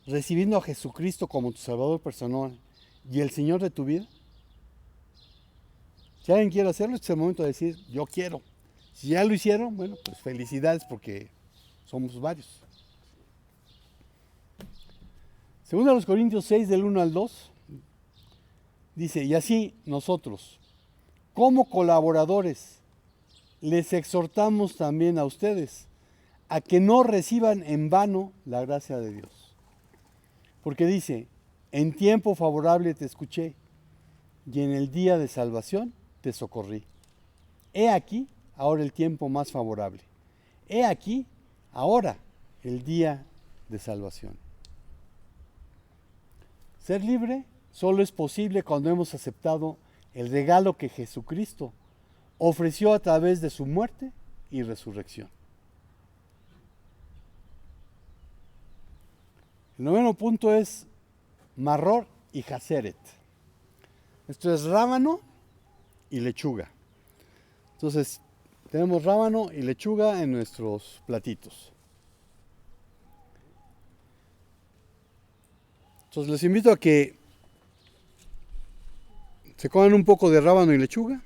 recibiendo a Jesucristo como tu Salvador personal y el Señor de tu vida. Si alguien quiere hacerlo, este es el momento de decir, yo quiero. Si ya lo hicieron, bueno, pues felicidades porque somos varios. Según a los Corintios 6, del 1 al 2, dice, y así nosotros, como colaboradores, les exhortamos también a ustedes a que no reciban en vano la gracia de Dios. Porque dice, en tiempo favorable te escuché y en el día de salvación te socorrí. He aquí ahora el tiempo más favorable. He aquí ahora el día de salvación. Ser libre solo es posible cuando hemos aceptado el regalo que Jesucristo ofreció a través de su muerte y resurrección. El noveno punto es marror y jaseret. Esto es rábano y lechuga. Entonces, tenemos rábano y lechuga en nuestros platitos. Entonces les invito a que se coman un poco de rábano y lechuga.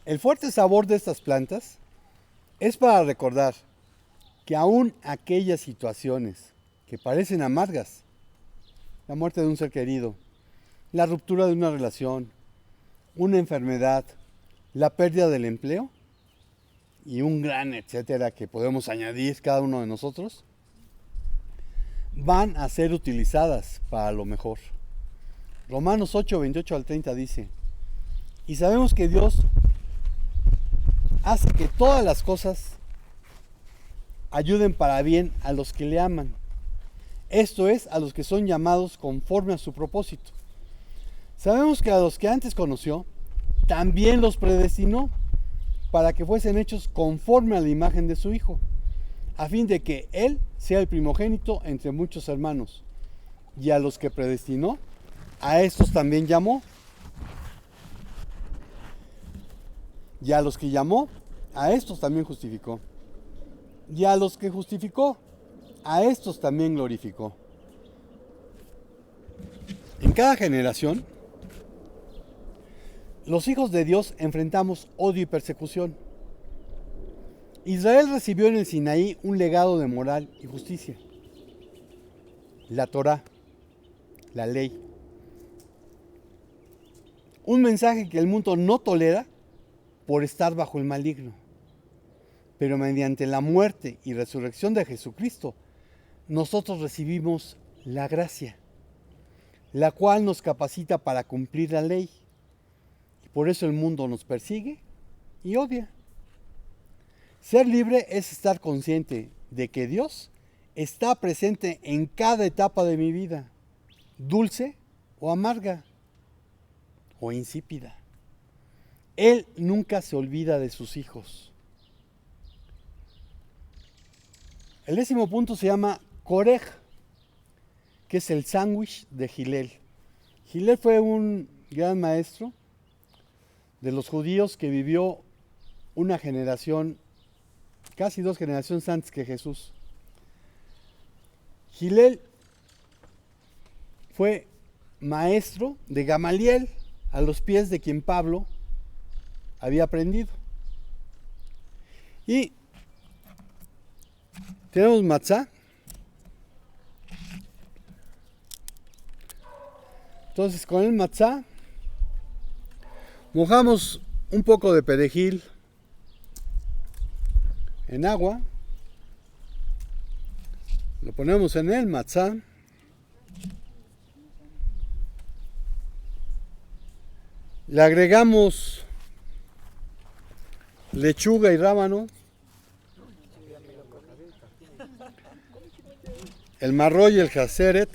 El fuerte sabor de estas plantas es para recordar que aún aquellas situaciones que parecen amargas, la muerte de un ser querido, la ruptura de una relación, una enfermedad, la pérdida del empleo y un gran etcétera que podemos añadir cada uno de nosotros, van a ser utilizadas para lo mejor. Romanos 8, 28 al 30 dice, y sabemos que Dios hace que todas las cosas ayuden para bien a los que le aman. Esto es, a los que son llamados conforme a su propósito. Sabemos que a los que antes conoció, también los predestinó para que fuesen hechos conforme a la imagen de su Hijo, a fin de que Él sea el primogénito entre muchos hermanos. Y a los que predestinó, a estos también llamó. Y a los que llamó, a estos también justificó. Y a los que justificó, a estos también glorificó. En cada generación, los hijos de Dios enfrentamos odio y persecución. Israel recibió en el Sinaí un legado de moral y justicia. La Torá, la ley. Un mensaje que el mundo no tolera por estar bajo el maligno. Pero mediante la muerte y resurrección de Jesucristo, nosotros recibimos la gracia, la cual nos capacita para cumplir la ley. Y por eso el mundo nos persigue y odia. Ser libre es estar consciente de que Dios está presente en cada etapa de mi vida, dulce o amarga o insípida. Él nunca se olvida de sus hijos. El 10º punto se llama Korej, que es el sándwich de Hillel. Hillel fue un gran maestro de los judíos que vivió una generación, casi 2 generaciones antes que Jesús. Hillel fue maestro de Gamaliel, a los pies de quien Pablo había aprendido. Y tenemos matzá. Entonces con el matzá mojamos un poco de perejil en agua, lo ponemos en el matzá, le agregamos lechuga y rábano, el marroy y el jazeret,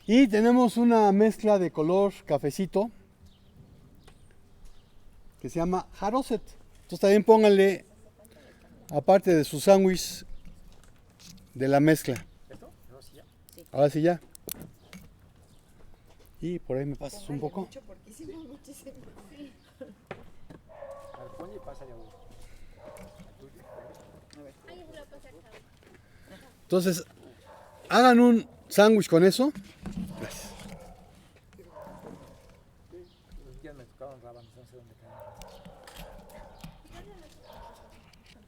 y tenemos una mezcla de color cafecito que se llama jaroset. Entonces también pónganle, aparte de su sándwich, de la mezcla. Ahora sí ya. Y por ahí me pasas un poco. Entonces, hagan un sándwich con eso. Gracias. Los días me tocaban rábanos, no sé dónde caen.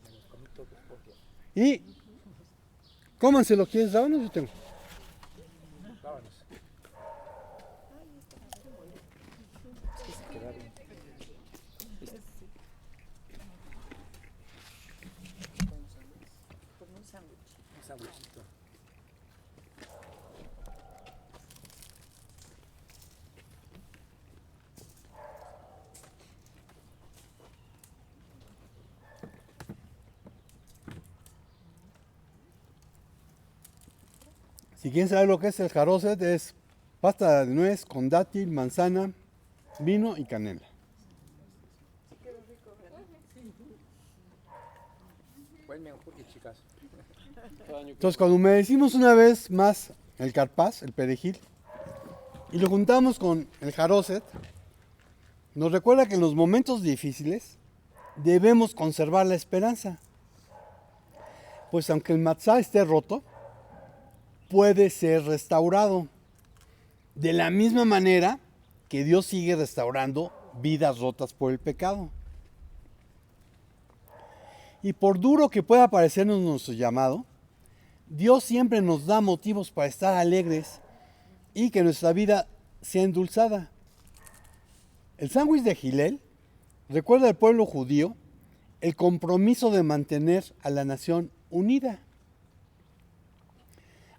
Me los comí todos porque Y cómanselo, ¿quieres rábanos? Yo tengo. rábanos. Un sándwichito. Si quieren saber lo que es el jaroset, es pasta de nuez con dátil, manzana, vino y canela. Pues mejor que chicas. Cada año que- Entonces, cuando humedecimos una vez más el carpaz, el perejil, y lo juntamos con el jaroset, nos recuerda que en los momentos difíciles debemos conservar la esperanza. Pues aunque el matzá esté roto, puede ser restaurado. De la misma manera que Dios sigue restaurando vidas rotas por el pecado. Y por duro que pueda parecernos nuestro llamado, Dios siempre nos da motivos para estar alegres y que nuestra vida sea endulzada. El sándwich de Hillel recuerda al pueblo judío el compromiso de mantener a la nación unida.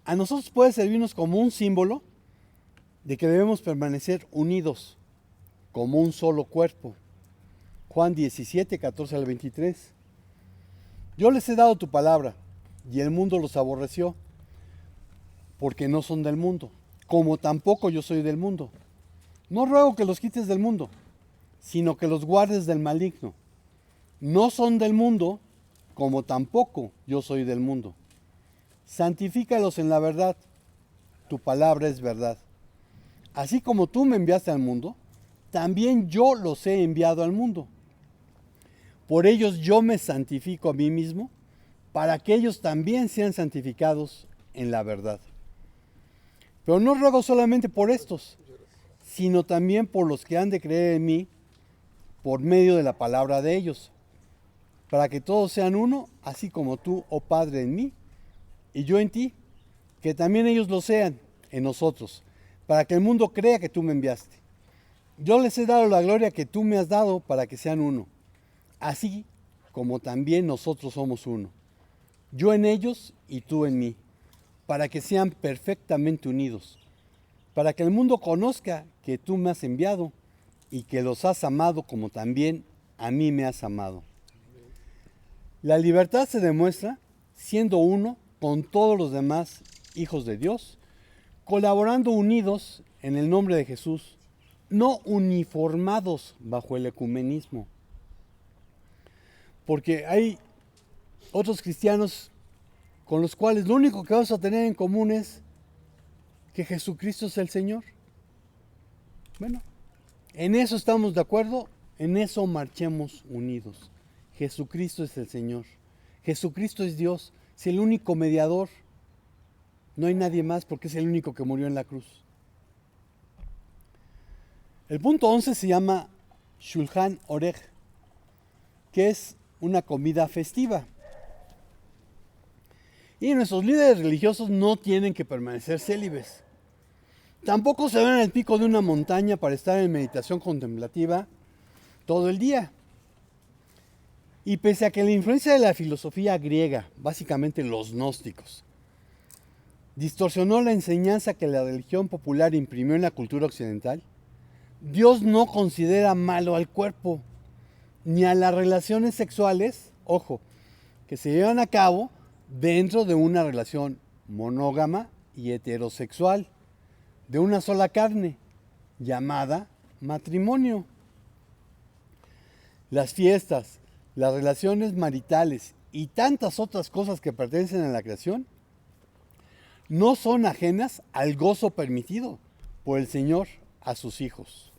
A nosotros puede servirnos como un símbolo de que debemos permanecer unidos como un solo cuerpo. Juan 17, 14 al 23. Yo les he dado tu palabra y el mundo los aborreció porque no son del mundo, como tampoco yo soy del mundo. No ruego que los quites del mundo, sino que los guardes del maligno. No son del mundo, como tampoco yo soy del mundo. Santifícalos en la verdad, tu palabra es verdad. Así como tú me enviaste al mundo, también yo los he enviado al mundo. Por ellos yo me santifico a mí mismo, para que ellos también sean santificados en la verdad. Pero no ruego solamente por estos, sino también por los que han de creer en mí por medio de la palabra de ellos, para que todos sean uno, así como tú, oh Padre, en mí, y yo en ti, que también ellos lo sean en nosotros, para que el mundo crea que tú me enviaste. Yo les he dado la gloria que tú me has dado para que sean uno, así como también nosotros somos uno. Yo en ellos y tú en mí, para que sean perfectamente unidos, para que el mundo conozca que tú me has enviado y que los has amado como también a mí me has amado. La libertad se demuestra siendo uno con todos los demás hijos de Dios, colaborando unidos en el nombre de Jesús, no uniformados bajo el ecumenismo. Porque hay otros cristianos con los cuales lo único que vamos a tener en común es que Jesucristo es el Señor. Bueno, en eso estamos de acuerdo, en eso marchemos unidos. Jesucristo es el Señor. Jesucristo es Dios, es el único mediador. No hay nadie más porque es el único que murió en la cruz. El punto 11 se llama Shulchan Orech, que es una comida festiva. Y nuestros líderes religiosos no tienen que permanecer célibes. Tampoco se van al pico de una montaña para estar en meditación contemplativa todo el día. Y pese a que la influencia de la filosofía griega, básicamente los gnósticos, distorsionó la enseñanza que la religión popular imprimió en la cultura occidental, Dios no considera malo al cuerpo, ni a las relaciones sexuales, ojo, que se llevan a cabo dentro de una relación monógama y heterosexual, de una sola carne, llamada matrimonio. Las fiestas, las relaciones maritales y tantas otras cosas que pertenecen a la creación no son ajenas al gozo permitido por el Señor a sus hijos.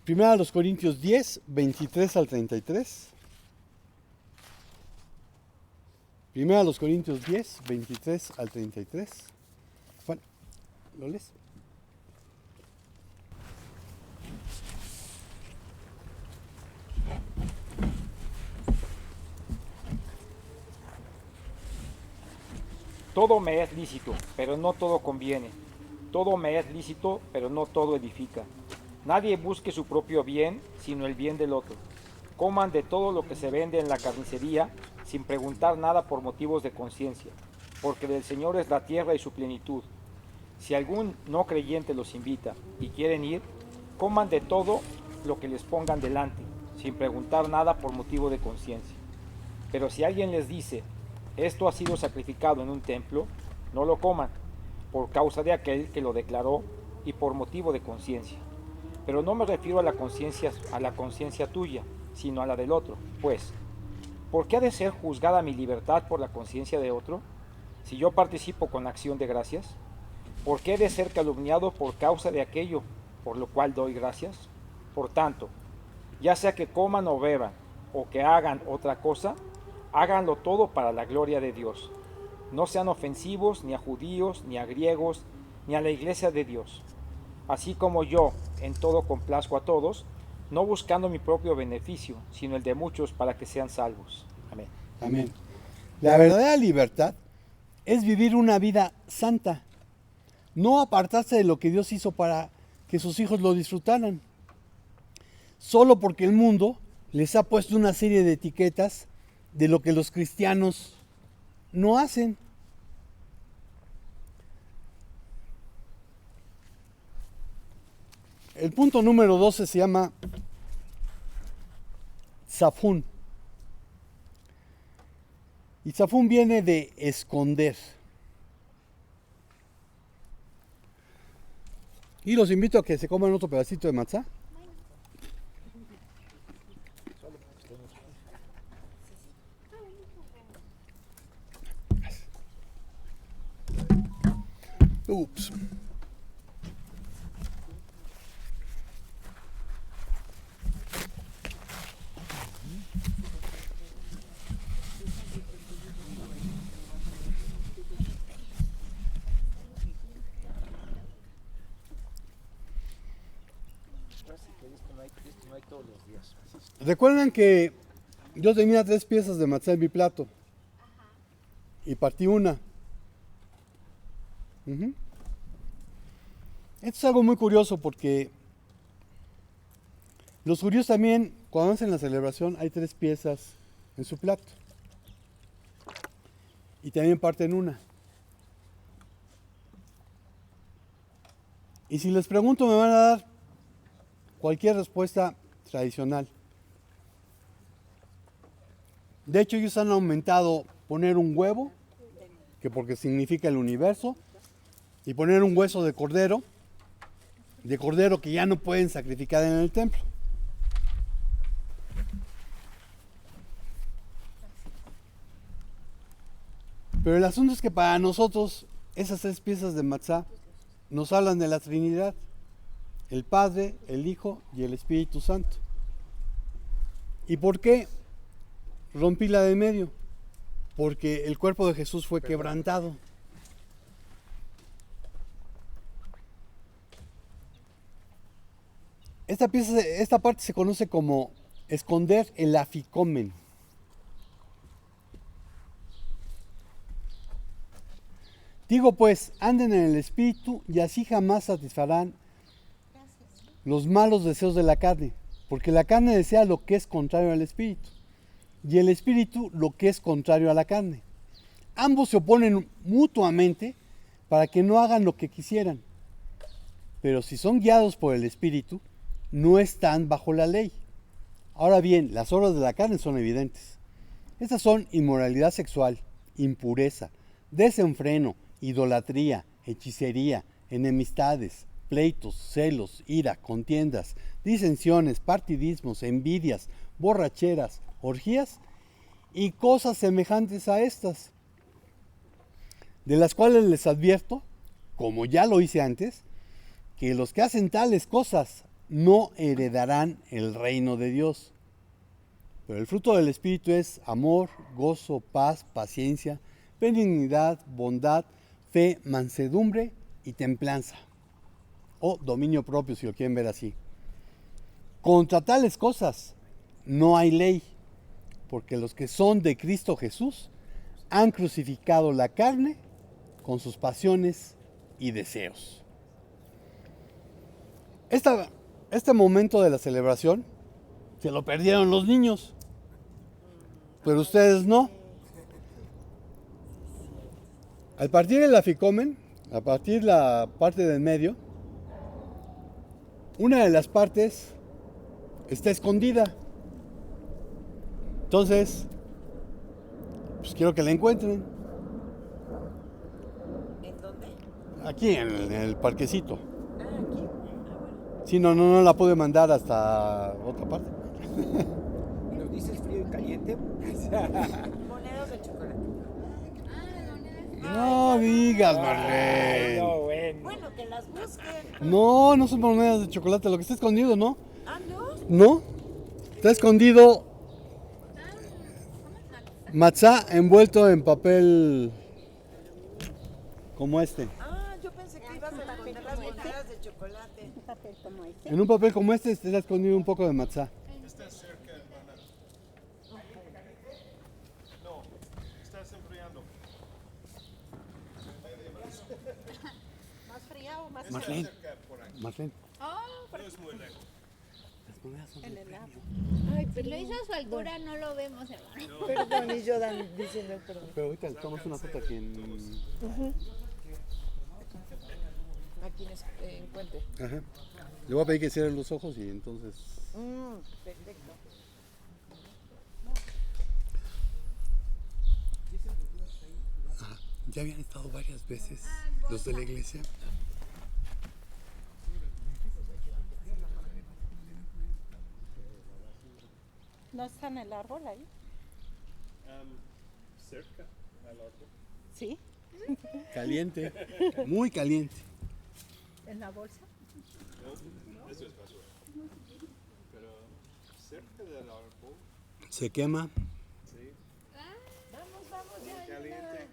Primera a los Corintios 10, 23 al 33. Primera a los Corintios 10, 23 al 33. Juan, ¿lo lees? Todo me es lícito, pero no todo conviene. Todo me es lícito, pero no todo edifica. Nadie busque su propio bien, sino el bien del otro. Coman de todo lo que se vende en la carnicería, sin preguntar nada por motivos de conciencia, porque del Señor es la tierra y su plenitud. Si algún no creyente los invita y quieren ir, coman de todo lo que les pongan delante, sin preguntar nada por motivo de conciencia. Pero si alguien les dice, esto ha sido sacrificado en un templo, no lo coman, por causa de aquel que lo declaró y por motivo de conciencia. Pero no me refiero a la conciencia tuya, sino a la del otro. Pues, ¿por qué ha de ser juzgada mi libertad por la conciencia de otro, si yo participo con acción de gracias? ¿Por qué he de ser calumniado por causa de aquello por lo cual doy gracias? Por tanto, ya sea que coman o beban, o que hagan otra cosa, háganlo todo para la gloria de Dios. No sean ofensivos ni a judíos, ni a griegos, ni a la iglesia de Dios. Así como yo en todo complazco a todos, no buscando mi propio beneficio, sino el de muchos para que sean salvos. Amén. Amén. La verdadera libertad es vivir una vida santa, no apartarse de lo que Dios hizo para que sus hijos lo disfrutaran, solo porque el mundo les ha puesto una serie de etiquetas de lo que los cristianos no hacen. El punto número 12 se llama Zafún. Y Zafún viene de esconder. Y los invito a que se coman otro pedacito de matzá. Ups. ¿Recuerdan que yo tenía 3 piezas de matzá en mi plato? Y partí una. Esto es algo muy curioso porque los judíos también, cuando hacen la celebración, hay 3 piezas en su plato. Y también parten una. Y si les pregunto, me van a dar cualquier respuesta tradicional. De hecho, ellos han aumentado poner un huevo, que porque significa el universo, y poner un hueso de cordero que ya no pueden sacrificar en el templo. Pero el asunto es que para nosotros esas 3 piezas de matzá nos hablan de la Trinidad, el Padre, el Hijo y el Espíritu Santo. ¿Y por qué rompí la de medio? Porque el cuerpo de Jesús fue quebrantado. Esta parte se conoce como esconder el aficomen. Digo pues, anden en el Espíritu y así jamás satisfarán los malos deseos de la carne, porque la carne desea lo que es contrario al Espíritu y el Espíritu lo que es contrario a la carne. Ambos se oponen mutuamente para que no hagan lo que quisieran, pero si son guiados por el Espíritu, no están bajo la ley. Ahora bien, las obras de la carne son evidentes. Estas son inmoralidad sexual, impureza, desenfreno, idolatría, hechicería, enemistades, pleitos, celos, ira, contiendas, disensiones, partidismos, envidias, borracheras, orgías y cosas semejantes a estas, de las cuales les advierto, como ya lo hice antes, que los que hacen tales cosas no heredarán el reino de Dios. Pero el fruto del Espíritu es amor, gozo, paz, paciencia, benignidad, bondad, fe, mansedumbre y templanza, o dominio propio si lo quieren ver así. Contra tales cosas no hay ley, porque los que son de Cristo Jesús han crucificado la carne con sus pasiones y deseos. Este momento de la celebración se lo perdieron los niños, pero ustedes no. Al partir el aficomen, a partir la parte del medio, una de las partes está escondida. Entonces, pues quiero que la encuentren. ¿En dónde? Aquí en el parquecito. Ah, aquí. Bueno. Sí, no la pude mandar hasta otra parte. ¿Nos dices frío y caliente? Monedas de chocolate. No digas, Ay, Marlene. no, bueno. Bueno, que las busquen. No son monedas de chocolate, lo que está escondido, ¿no? Ah, ¿no? ¿No? Está escondido matzá envuelto en papel como este. Ah, yo pensé que ibas a poner las monedas de chocolate. En un papel como este está escondido un poco de matzá. Está cerca, hermana. No, estás enfriando. ¿Más fría o más Marlene, Cerca por aquí. Marlene. No es muy lejos. Las monedas son de premio. Ay, Si lo hizo a su altura, no lo vemos, hermano. perdón, y yo diciendo perdón. Pero ahorita le tomamos una foto aquí en... Aquí en Puente. Ajá. Le voy a pedir que cierre los ojos y entonces... Perfecto. Ya habían estado varias veces los de la iglesia. ¿No está en el árbol ahí? Cerca al otro. Sí. Caliente, muy caliente. ¿En la bolsa? No, eso es basura. Pero cerca del árbol, Se quema. sí. Vamos, Muy caliente.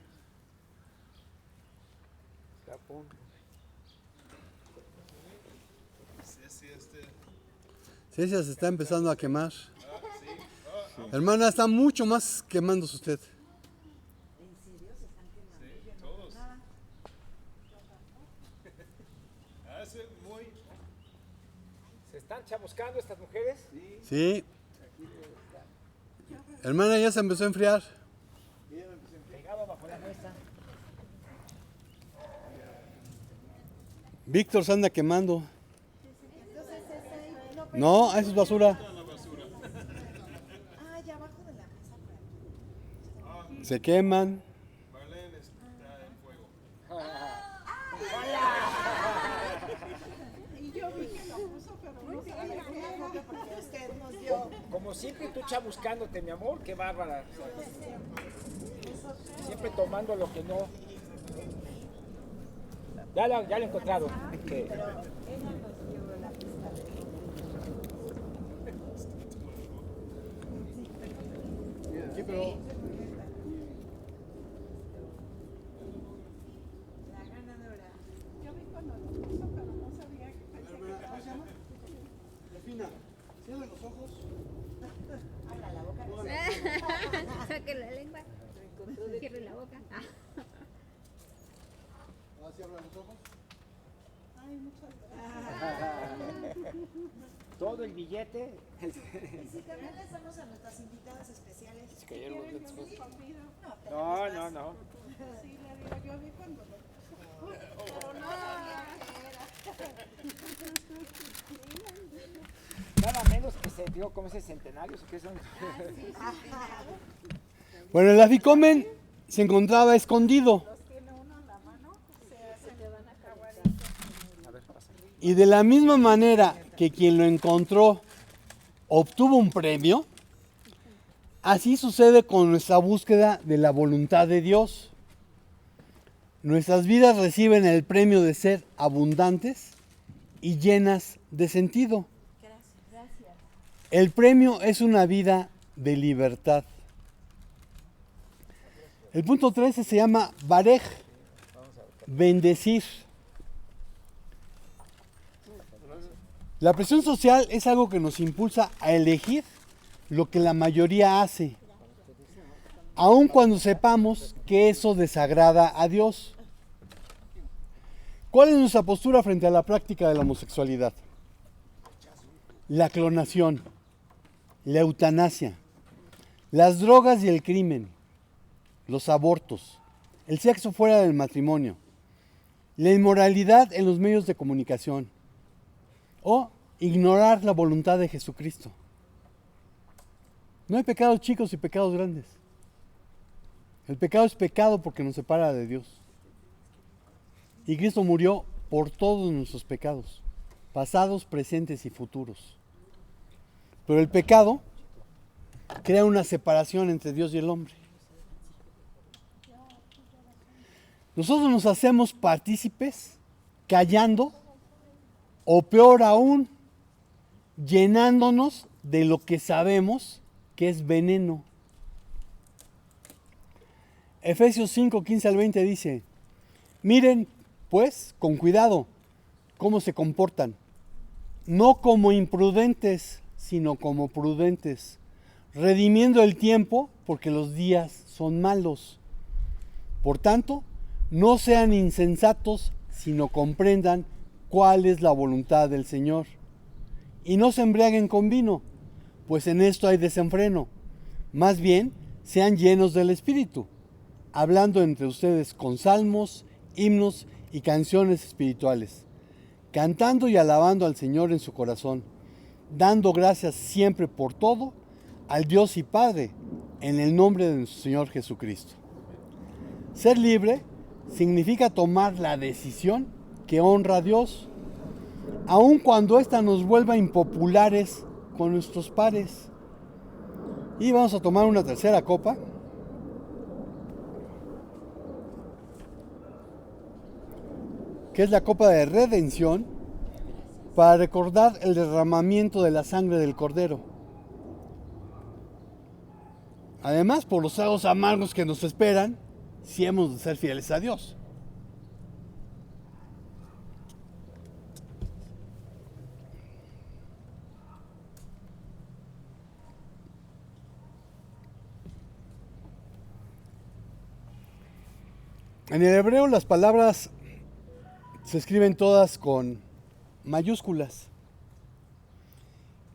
Sí, sí, Sí, se está empezando a quemar. Hermana, está mucho más quemándose usted. todos. Hace muy... ¿Se están chamuscando estas mujeres? Sí. Hermana, ya se empezó a enfriar. Pegado bajo la mesa. Víctor se anda quemando. No, eso es basura. Ah, ya abajo de la mesa. Se queman. Marlene está en fuego. Y yo vi que lo puso, pero no sabía qué era. Porque usted nos dio. Como siempre tú chamuscándote, mi amor, qué bárbara. Siempre tomando lo que no. Ya lo he encontrado. Que- Sí, pero... Yo vi cuando lo puso, pero no sabía que pensé que estaba. Delfina, cierra los ojos. Saque la lengua. Cierre la boca. Ahora sí abra los ojos. Ay, muchas gracias. todo el billete. Y si también les damos a nuestras invitadas especiales. ¿Quieren yo les convido? No. Sí, le digo, yo vi cuando lo puso. Pero no sabía qué era. Nada menos que se dio como ese centenarios que son. Bueno, el aficomen se encontraba escondido. Los tiene uno en la mano, se te van a acabar. Y de la misma manera que quien lo encontró obtuvo un premio, así sucede con nuestra búsqueda de la voluntad de Dios. Nuestras vidas reciben el premio de ser abundantes y llenas de sentido. El premio es una vida de libertad. El punto 13 se llama Barej, bendecir. La presión social es algo que nos impulsa a elegir lo que la mayoría hace, aun cuando sepamos que eso desagrada a Dios. ¿Cuál es nuestra postura frente a la práctica de la homosexualidad? La clonación, la eutanasia, las drogas y el crimen, los abortos, el sexo fuera del matrimonio, la inmoralidad en los medios de comunicación o ignorar la voluntad de Jesucristo. No hay pecados chicos y pecados grandes. El pecado es pecado porque nos separa de Dios. Y Cristo murió por todos nuestros pecados, pasados, presentes y futuros. Pero el pecado crea una separación entre Dios y el hombre. Nosotros nos hacemos partícipes callando, o peor aún, llenándonos de lo que sabemos que es veneno. Efesios 5, 15 al 20 dice: miren, pues, con cuidado cómo se comportan, no como imprudentes, sino como prudentes, redimiendo el tiempo, porque los días son malos. Por tanto, no sean insensatos, sino comprendan cuál es la voluntad del Señor. Y no se embriaguen con vino, pues en esto hay desenfreno. Más bien, sean llenos del Espíritu, hablando entre ustedes con salmos, himnos y canciones espirituales, cantando y alabando al Señor en su corazón, dando gracias siempre por todo al Dios y Padre, en el nombre de nuestro Señor Jesucristo. Ser libre significa tomar la decisión que honra a Dios, aun cuando ésta nos vuelva impopulares con nuestros pares. Y vamos a tomar una tercera copa. Que es la copa de redención, para recordar el derramamiento de la sangre del Cordero. Además, por los tragos amargos que nos esperan, si hemos de ser fieles a Dios. En el hebreo las palabras se escriben todas con mayúsculas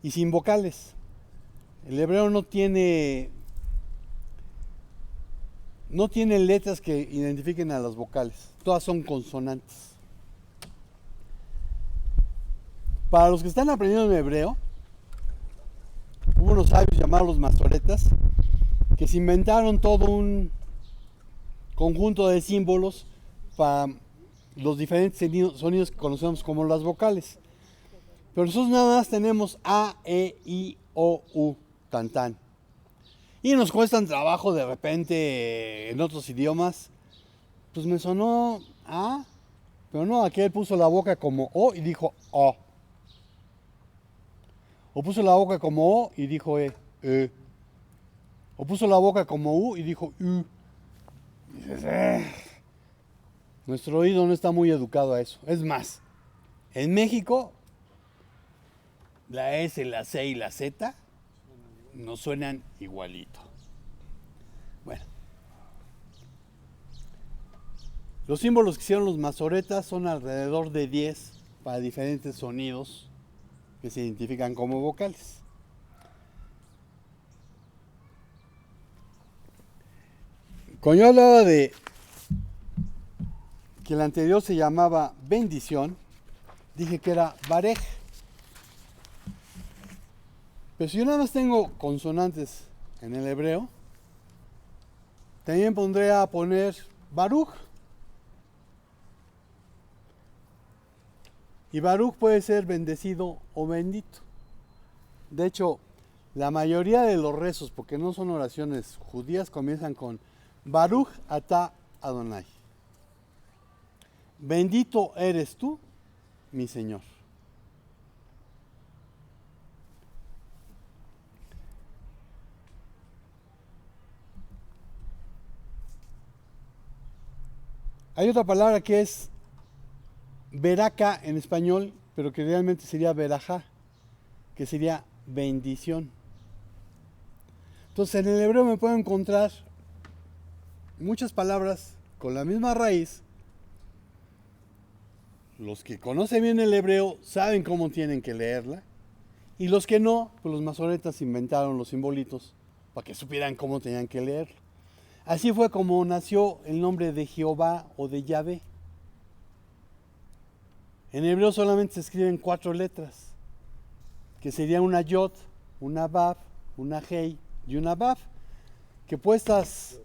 y sin vocales. El hebreo no tiene letras que identifiquen a las vocales. Todas son consonantes. Para los que están aprendiendo en hebreo, hubo unos sabios llamados los masoretas que se inventaron todo un conjunto de símbolos para los diferentes sonidos que conocemos como las vocales. Pero nosotros nada más tenemos A, E, I, O, U, tan tan. Y nos cuestan trabajo de repente en otros idiomas. Pues me sonó A, pero no, aquel puso la boca como O y dijo O. O puso la boca como O y dijo E. O puso la boca como U y dijo U. Y dices, Nuestro oído no está muy educado a eso. Es más, en México, la S, la C y la Z nos suenan igualito. Bueno. Los símbolos que hicieron los masoretas son alrededor de 10 para diferentes sonidos que se identifican como vocales. Cuando yo hablaba de que el anterior se llamaba bendición, dije que era barej. Pero si yo nada más tengo consonantes en el hebreo, también pondré a poner baruch. Y baruch puede ser bendecido o bendito. De hecho, la mayoría de los rezos, porque no son oraciones judías, comienzan con Baruch atah Adonai. Bendito eres tú, mi Señor. Hay otra palabra que es veraka en español, pero que realmente sería verajá, que sería bendición. Entonces en el hebreo me puedo encontrar muchas palabras con la misma raíz. Los que conocen bien el hebreo saben cómo tienen que leerla, y los que no, pues los masoretas inventaron los simbolitos para que supieran cómo tenían que leerlo. Así fue como nació el nombre de Jehová o de Yahvé. En hebreo solamente se escriben 4 letras, que serían una yod, una vav, una hei y una vav, que puestas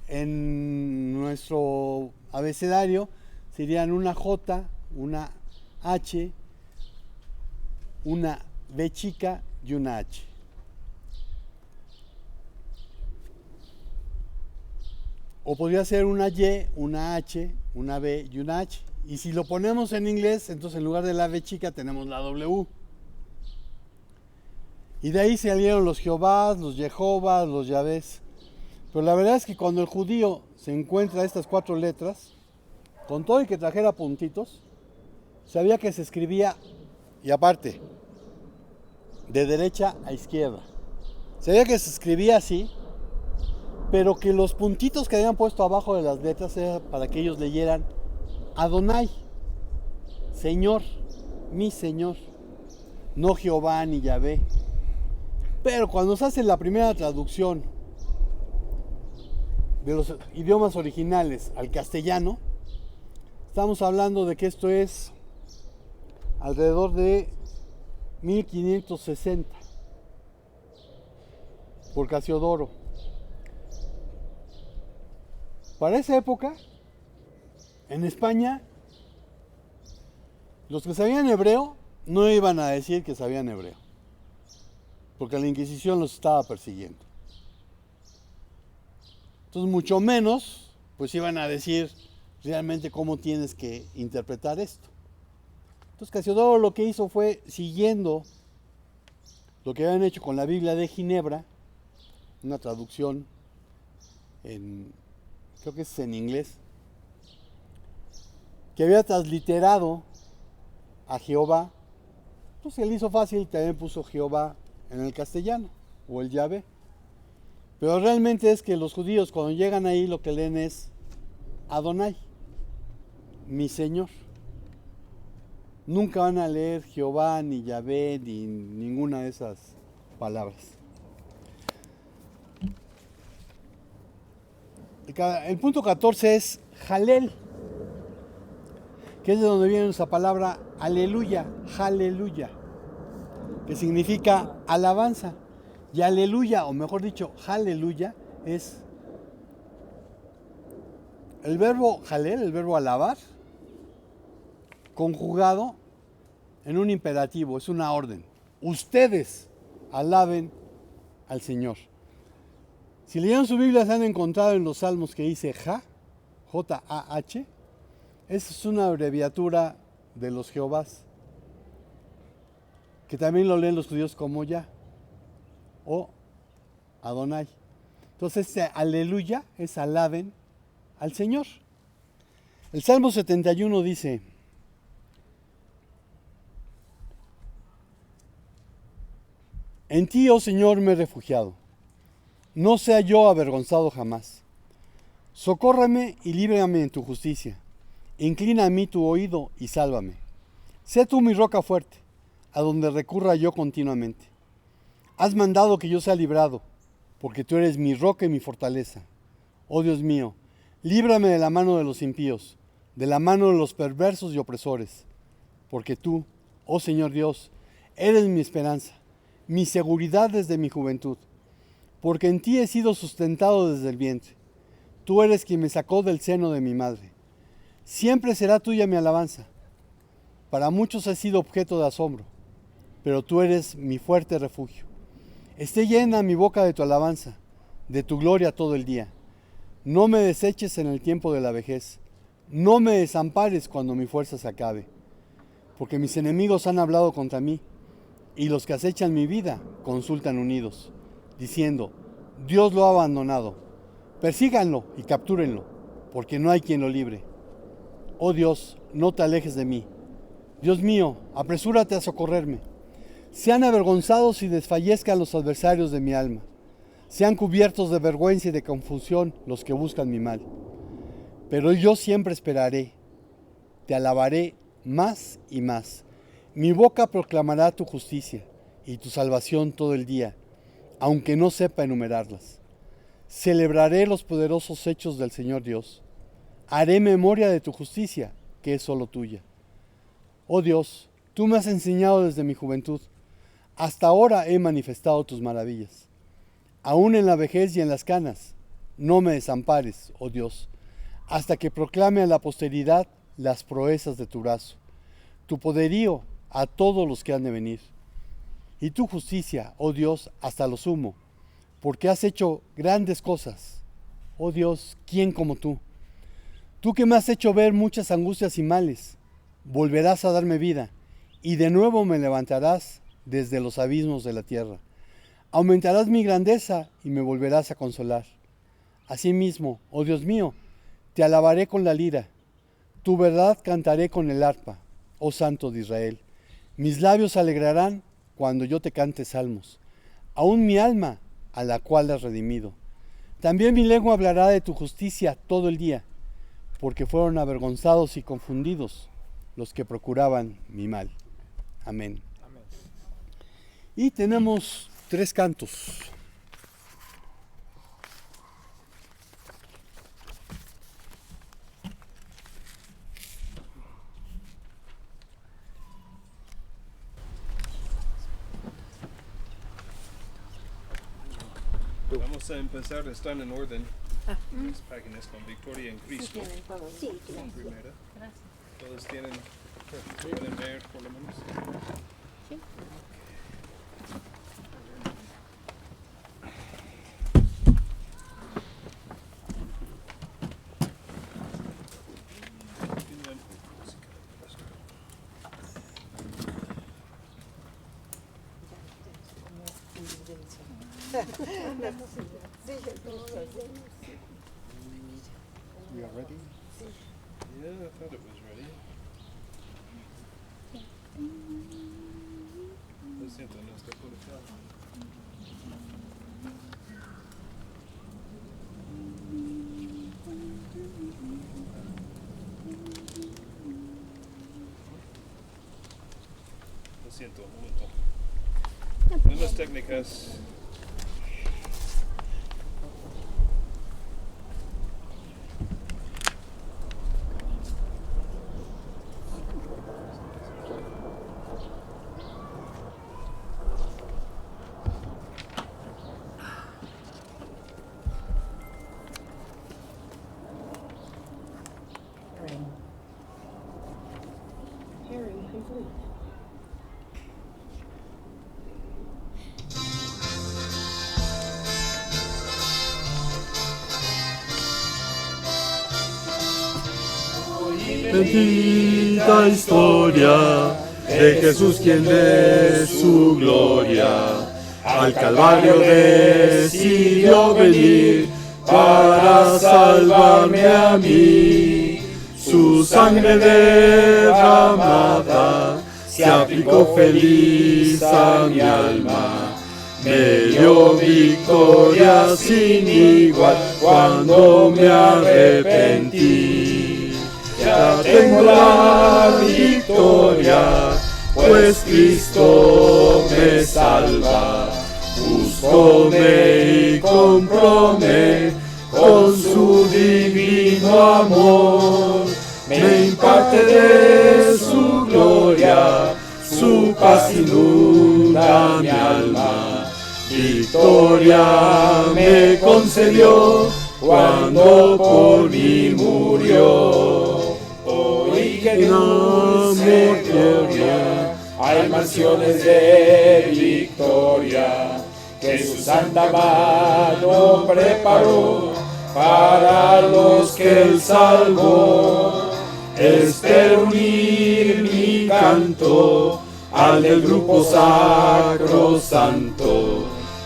en nuestro abecedario serían una J, una H, una B chica y una H. O podría ser una Y, una H, una B y una H. Y si lo ponemos en inglés, entonces en lugar de la B chica tenemos la W. Y de ahí salieron los Jehovás, los Jehovás, los Yahvés. Pero la verdad es que cuando el judío se encuentra estas 4 letras, con todo y que trajera puntitos, sabía que se escribía, y aparte, de derecha a izquierda. Sabía que se escribía así, pero que los puntitos que habían puesto abajo de las letras era para que ellos leyeran Adonai, Señor, mi Señor, no Jehová ni Yahvé. Pero cuando se hace la primera traducción de los idiomas originales al castellano, estamos hablando de que esto es alrededor de 1560 por Casiodoro. Para esa época, en España, los que sabían hebreo no iban a decir que sabían hebreo, porque la Inquisición los estaba persiguiendo. Entonces, mucho menos, pues iban a decir realmente cómo tienes que interpretar esto. Entonces, Casiodoro lo que hizo fue, siguiendo lo que habían hecho con la Biblia de Ginebra, una traducción creo que es en inglés, que había transliterado a Jehová. Entonces él hizo fácil, también puso Jehová en el castellano, o el Yahvé. Pero realmente es que los judíos cuando llegan ahí lo que leen es Adonai, mi Señor. Nunca van a leer Jehová, ni Yahvé, ni ninguna de esas palabras. El punto 14 es Jalel, que es de donde viene esa palabra aleluya, aleluya, que significa alabanza. Y aleluya, o mejor dicho, aleluya, es el verbo jalel, el verbo alabar, conjugado en un imperativo, es una orden. Ustedes alaben al Señor. Si leyeron su Biblia, se han encontrado en los salmos que dice J-A-H. Esa es una abreviatura de los Jehovás, que también lo leen los judíos como Yah o Adonai. Entonces, este aleluya es alaben al Señor. El Salmo 71 dice: En ti, oh Señor, me he refugiado. No sea yo avergonzado jamás. Socórreme y líbrame en tu justicia. Inclina a mí tu oído y sálvame. Sé tú mi roca fuerte, a donde recurra yo continuamente. Has mandado que yo sea librado, porque tú eres mi roca y mi fortaleza. Oh Dios mío, líbrame de la mano de los impíos, de la mano de los perversos y opresores. Porque tú, oh Señor Dios, eres mi esperanza, mi seguridad desde mi juventud. Porque en ti he sido sustentado desde el vientre. Tú eres quien me sacó del seno de mi madre. Siempre será tuya mi alabanza. Para muchos he sido objeto de asombro, pero tú eres mi fuerte refugio. Esté llena mi boca de tu alabanza, de tu gloria todo el día. No me deseches en el tiempo de la vejez. No me desampares cuando mi fuerza se acabe. Porque mis enemigos han hablado contra mí, y los que acechan mi vida consultan unidos, diciendo: Dios lo ha abandonado. Persíganlo y captúrenlo, porque no hay quien lo libre. Oh Dios, no te alejes de mí. Dios mío, apresúrate a socorrerme. Sean avergonzados y desfallezcan los adversarios de mi alma. Sean cubiertos de vergüenza y de confusión los que buscan mi mal. Pero yo siempre esperaré. Te alabaré más y más. Mi boca proclamará tu justicia y tu salvación todo el día, aunque no sepa enumerarlas. Celebraré los poderosos hechos del Señor Dios. Haré memoria de tu justicia, que es solo tuya. Oh Dios, tú me has enseñado desde mi juventud. Hasta ahora he manifestado tus maravillas. Aún en la vejez y en las canas, no me desampares, oh Dios, hasta que proclame a la posteridad las proezas de tu brazo, tu poderío a todos los que han de venir. Y tu justicia, oh Dios, hasta lo sumo, porque has hecho grandes cosas. Oh Dios, ¿quién como tú? Tú que me has hecho ver muchas angustias y males, volverás a darme vida, y de nuevo me levantarás desde los abismos de la tierra. Aumentarás mi grandeza y me volverás a consolar. Asimismo, oh Dios mío, te alabaré con la lira, tu verdad cantaré con el arpa, oh Santo de Israel. Mis labios se alegrarán cuando yo te cante salmos, aún mi alma, a la cual has redimido. También mi lengua hablará de tu justicia todo el día, porque fueron avergonzados y confundidos los que procuraban mi mal. Amén. Amén. Y tenemos 3 cantos. Vamos a empezar, están en orden. Las páginas con Victoria en Cristo. La primera. Todos tienen, pueden ver por lo menos. We are ready. Yeah, I thought it was ready. Lo siento, no está publicado. Lo siento, un momento. Problemas técnicas. Bendita historia de Jesús quien de su gloria al Calvario decidió venir para salvarme a mí. Su sangre derramada se aplicó feliz a mi alma. Me dio victoria sin igual cuando me arrepentí. Ya tengo la victoria, pues Cristo me salva. Búscome y cómprome con su divino amor. Me imparte de su gloria, su paz inunda mi alma. Victoria me concedió cuando por mí murió. Hoy que dulce gloria, hay mansiones de victoria, que su santa mano preparó para los que él salvó. Espero unir mi canto al del grupo sacro santo,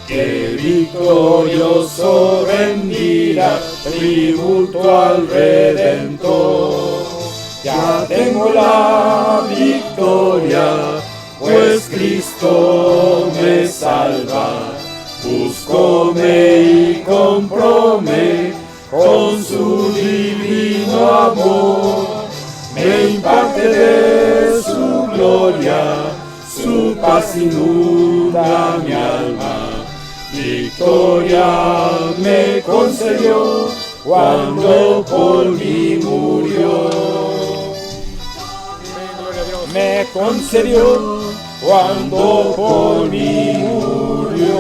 que victorioso rendirá tributo al Redentor. Ya tengo la victoria, pues Cristo me salva. Búscome y cómprome con su divino amor. Me imparte de su gloria, su paz inunda mi alma. Victoria me concedió cuando por mí murió. Me concedió cuando por mí murió.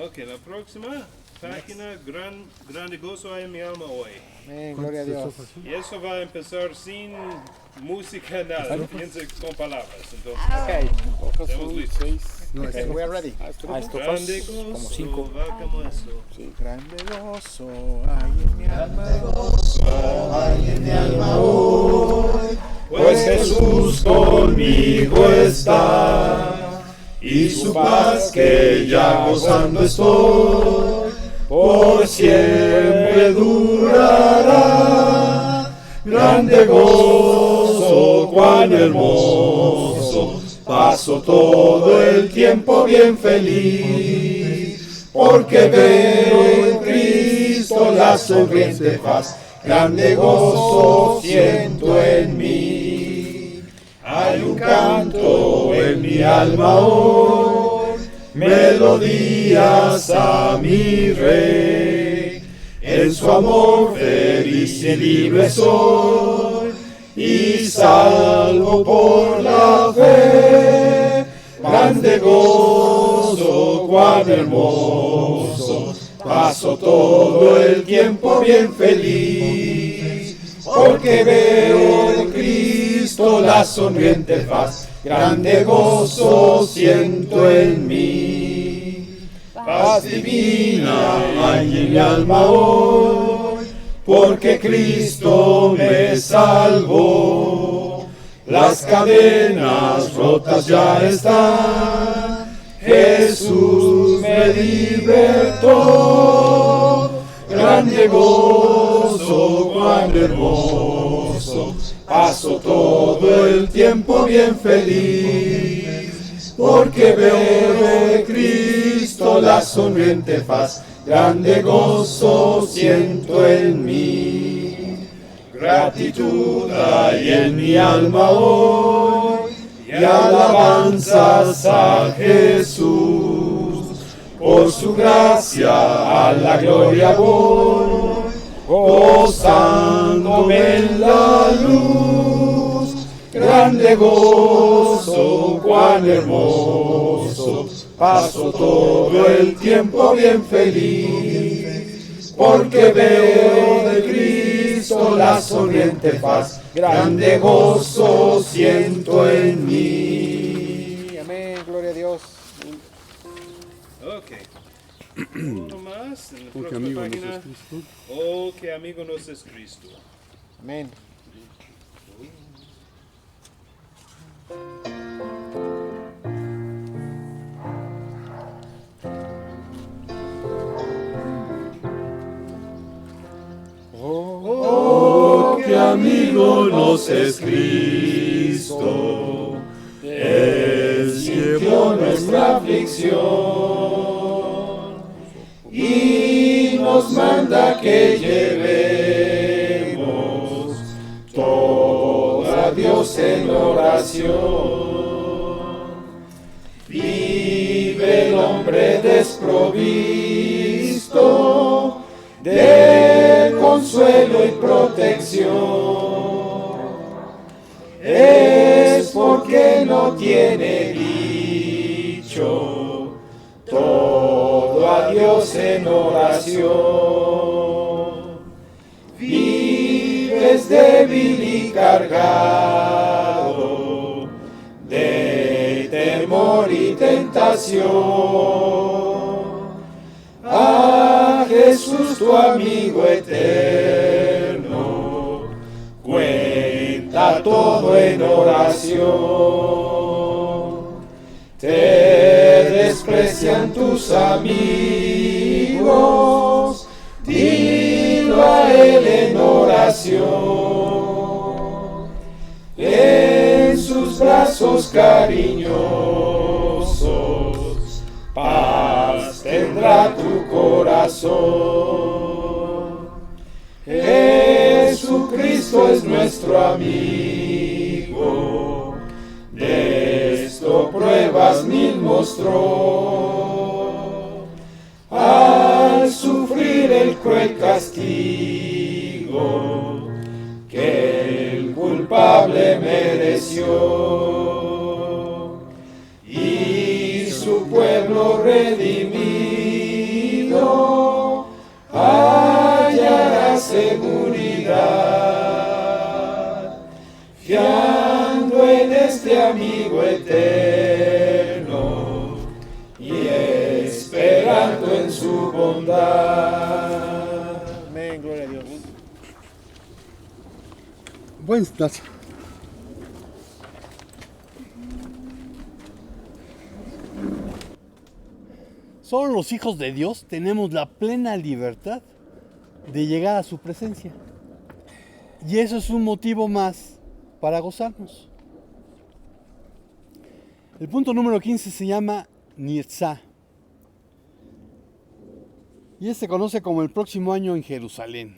Ok, la próxima página, grande gozo hay en mi alma hoy. Amén, gloria a Dios. Y eso va a empezar sin música, nada, piensa con palabras. Entonces, Hojas estamos son listos. 6. Okay, we are ready. Grande gozo, como 5. va como eso. Grande gozo hay en mi alma. Hay en mi alma hoy, pues Jesús conmigo está, y su paz que ya gozando estoy, por siempre durará. Grande gozo, cuán hermoso, paso todo el tiempo bien feliz, porque veo en Cristo la sonriente faz. Grande gozo siento en mí. Hay un canto en mi alma hoy, melodías a mi Rey. En su amor feliz y libre soy, y salvo por la fe. Grande gozo, cuán hermoso, paso todo el tiempo bien feliz, porque veo en Cristo la sonriente faz. Grande gozo siento en mí. Paz divina hay en mi alma hoy, porque Cristo me salvó. Las cadenas rotas ya están, Jesús me libertó. Grande gozo, cuán hermoso, paso todo el tiempo bien feliz, porque veo en Cristo la sonriente faz. Grande gozo siento en mí. Gratitud hay en mi alma hoy, y alabanzas a Jesús. Por su gracia a la gloria voy, gozándome en la luz. Grande gozo, cuán hermoso, paso todo el tiempo bien feliz, porque veo de Cristo la sonriente faz. Grande gozo siento en mí. Amén, gloria a Dios. Ok. Uno más en la Oh, qué próxima amigo nos página. es Cristo. Oh, qué amigo nos es Cristo. Amén. Oh, qué amigo nos es Cristo. Él sintió nuestra aflicción y nos manda que llevemos todo a Dios en oración. Vive el hombre desprovisto de consuelo y protección. Es porque no tiene dicho todo a Dios en oración. Vives débil y cargado de temor y tentación. A Jesús tu amigo eterno, cuenta todo en oración. Te desprecian tus amigos, dilo a Él en oración. En sus brazos cariñosos, paz tendrá tu corazón. Jesucristo es nuestro amigo, de esto pruebas mil mostró. Al sufrir el cruel castigo que el culpable mereció, y su pueblo redimido eternidad, fiando en este amigo eterno y esperando en su bondad. Amén, gloria a Dios. Buenas tardes. Solo los hijos de Dios tenemos la plena libertad de llegar a su presencia. Y eso es un motivo más para gozarnos. El punto número 15 se llama Nirza. Y se conoce como el próximo año en Jerusalén.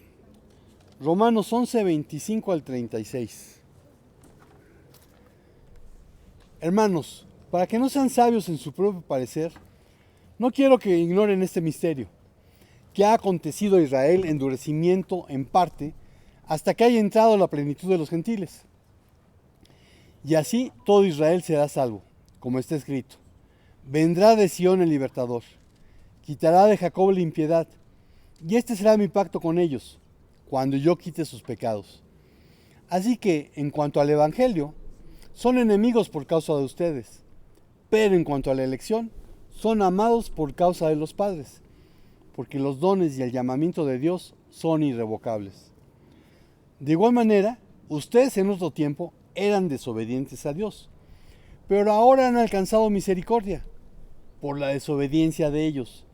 Romanos 11, 25 al 36. Hermanos, para que no sean sabios en su propio parecer, no quiero que ignoren este misterio, que ha acontecido a Israel endurecimiento en parte hasta que haya entrado la plenitud de los gentiles. Y así todo Israel será salvo, como está escrito. Vendrá de Sión el libertador, quitará de Jacob la impiedad, y este será mi pacto con ellos, cuando yo quite sus pecados. Así que, en cuanto al Evangelio, son enemigos por causa de ustedes, pero en cuanto a la elección, son amados por causa de los padres, porque los dones y el llamamiento de Dios son irrevocables. De igual manera, ustedes en otro tiempo eran desobedientes a Dios, pero ahora han alcanzado misericordia por la desobediencia de ellos.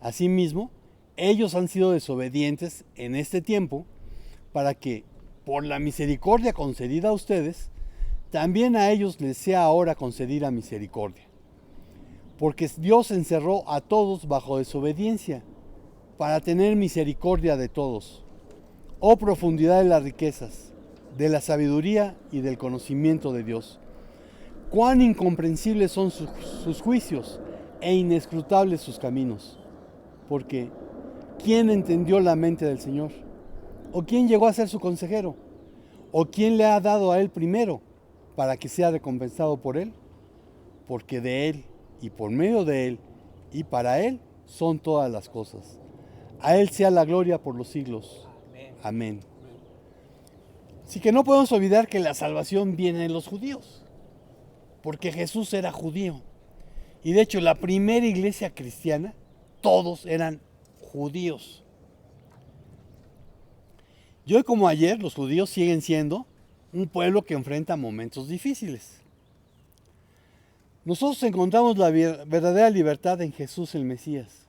Asimismo, ellos han sido desobedientes en este tiempo para que, por la misericordia concedida a ustedes, también a ellos les sea ahora concedida misericordia. Porque Dios encerró a todos bajo desobediencia, para tener misericordia de todos. Oh profundidad de las riquezas, de la sabiduría y del conocimiento de Dios. Cuán incomprensibles son sus juicios e inescrutables sus caminos. Porque, ¿quién entendió la mente del Señor? ¿O quién llegó a ser su consejero? ¿O quién le ha dado a él primero para que sea recompensado por él? Porque de él, y por medio de él, y para él son todas las cosas. A él sea la gloria por los siglos. Amén. Así que no podemos olvidar que la salvación viene de los judíos, porque Jesús era judío. Y de hecho, la primera iglesia cristiana, todos eran judíos. Y hoy como ayer, los judíos siguen siendo un pueblo que enfrenta momentos difíciles. Nosotros encontramos la verdadera libertad en Jesús el Mesías,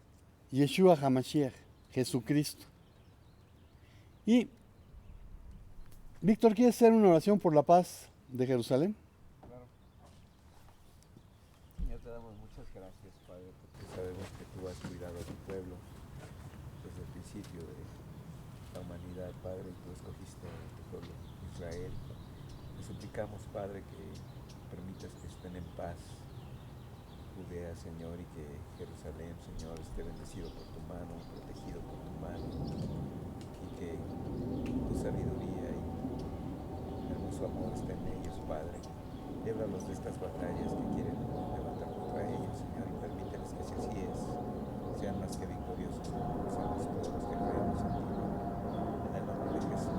Yeshua HaMashiach, Jesucristo. Y, Víctor, ¿quieres hacer una oración por la paz de Jerusalén? Claro. Señor, te damos muchas gracias, Padre, porque sabemos que tú has cuidado a tu pueblo desde el principio de la humanidad, Padre, y tú escogiste a tu pueblo, Israel. Te suplicamos, Padre, que permitas que estén en paz Judea, Señor, y que Jerusalén, Señor, esté bendecido por tu mano, protegido por tu mano, y que tu sabiduría y hermoso amor esté en ellos, Padre. Líbralos de estas batallas que quieren levantar contra ellos, Señor, y permíteles que si así es, sean más que victoriosos como nosotros todos los que creemos en ti. En el nombre de Jesús.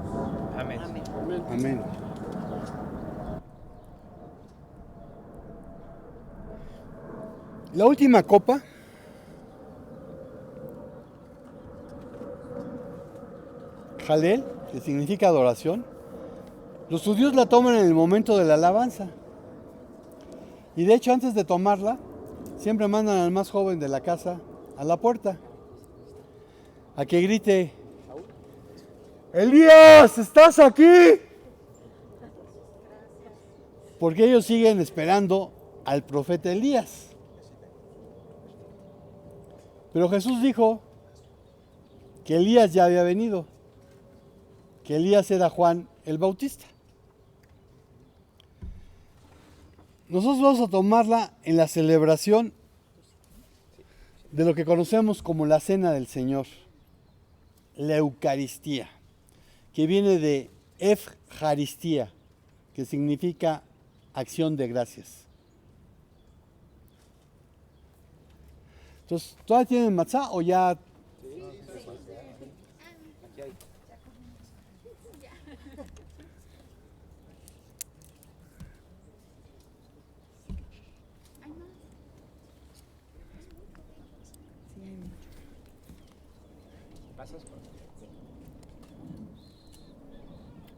Amén. Amén. Amén. La última copa Jalel, que significa adoración, los judíos la toman en el momento de la alabanza. Y de hecho, antes de tomarla, siempre mandan al más joven de la casa a la puerta a que grite: ¡Elías, estás aquí! Porque ellos siguen esperando al profeta Elías. Pero Jesús dijo que Elías ya había venido, que Elías era Juan el Bautista. Nosotros vamos a tomarla en la celebración de lo que conocemos como la Cena del Señor, la Eucaristía, que viene de Efjaristía, que significa acción de gracias. Entonces, ¿todavía tienen matzá o ya?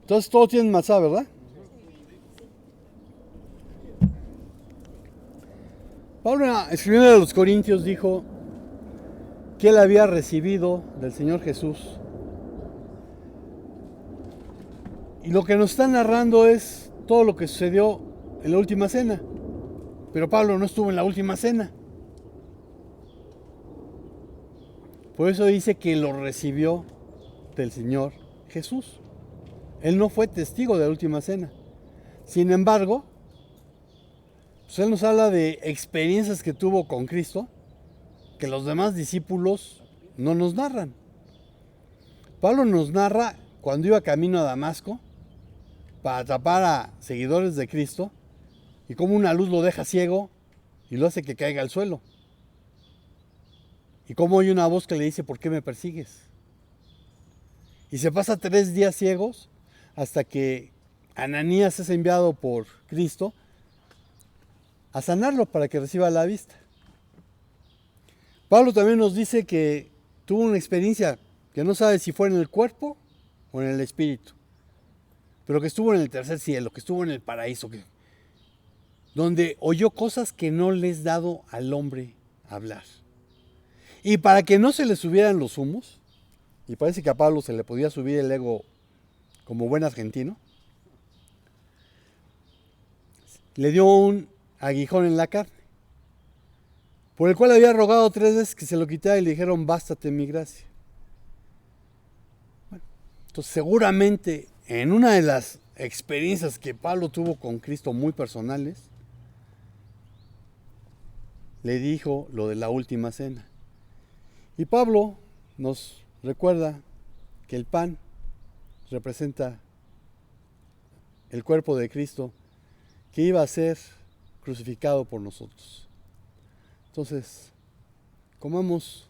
Entonces todos tienen matzá, ¿verdad? Pablo, escribiendo a los Corintios, dijo que él había recibido del Señor Jesús. Y lo que nos está narrando es todo lo que sucedió en la última cena. Pero Pablo no estuvo en la última cena. Por eso dice que lo recibió del Señor Jesús. Él no fue testigo de la última cena. Sin embargo, pues él nos habla de experiencias que tuvo con Cristo que los demás discípulos no nos narran. Pablo nos narra cuando iba camino a Damasco para atrapar a seguidores de Cristo y cómo una luz lo deja ciego y lo hace que caiga al suelo. Y cómo hay una voz que le dice, ¿por qué me persigues? Y se pasa 3 días ciegos hasta que Ananías es enviado por Cristo a sanarlo para que reciba la vista. Pablo también nos dice que tuvo una experiencia que no sabe si fue en el cuerpo o en el espíritu, pero que estuvo en el tercer cielo, que estuvo en el paraíso, donde oyó cosas que no le es dado al hombre hablar. Y para que no se le subieran los humos, y parece que a Pablo se le podía subir el ego como buen argentino, le dio un aguijón en la carne, por el cual había rogado 3 veces que se lo quitara y le dijeron, bástate mi gracia. Bueno, entonces seguramente en una de las experiencias que Pablo tuvo con Cristo muy personales, le dijo lo de la última cena. Y Pablo nos recuerda que el pan representa el cuerpo de Cristo que iba a ser crucificado por nosotros. Entonces, comamos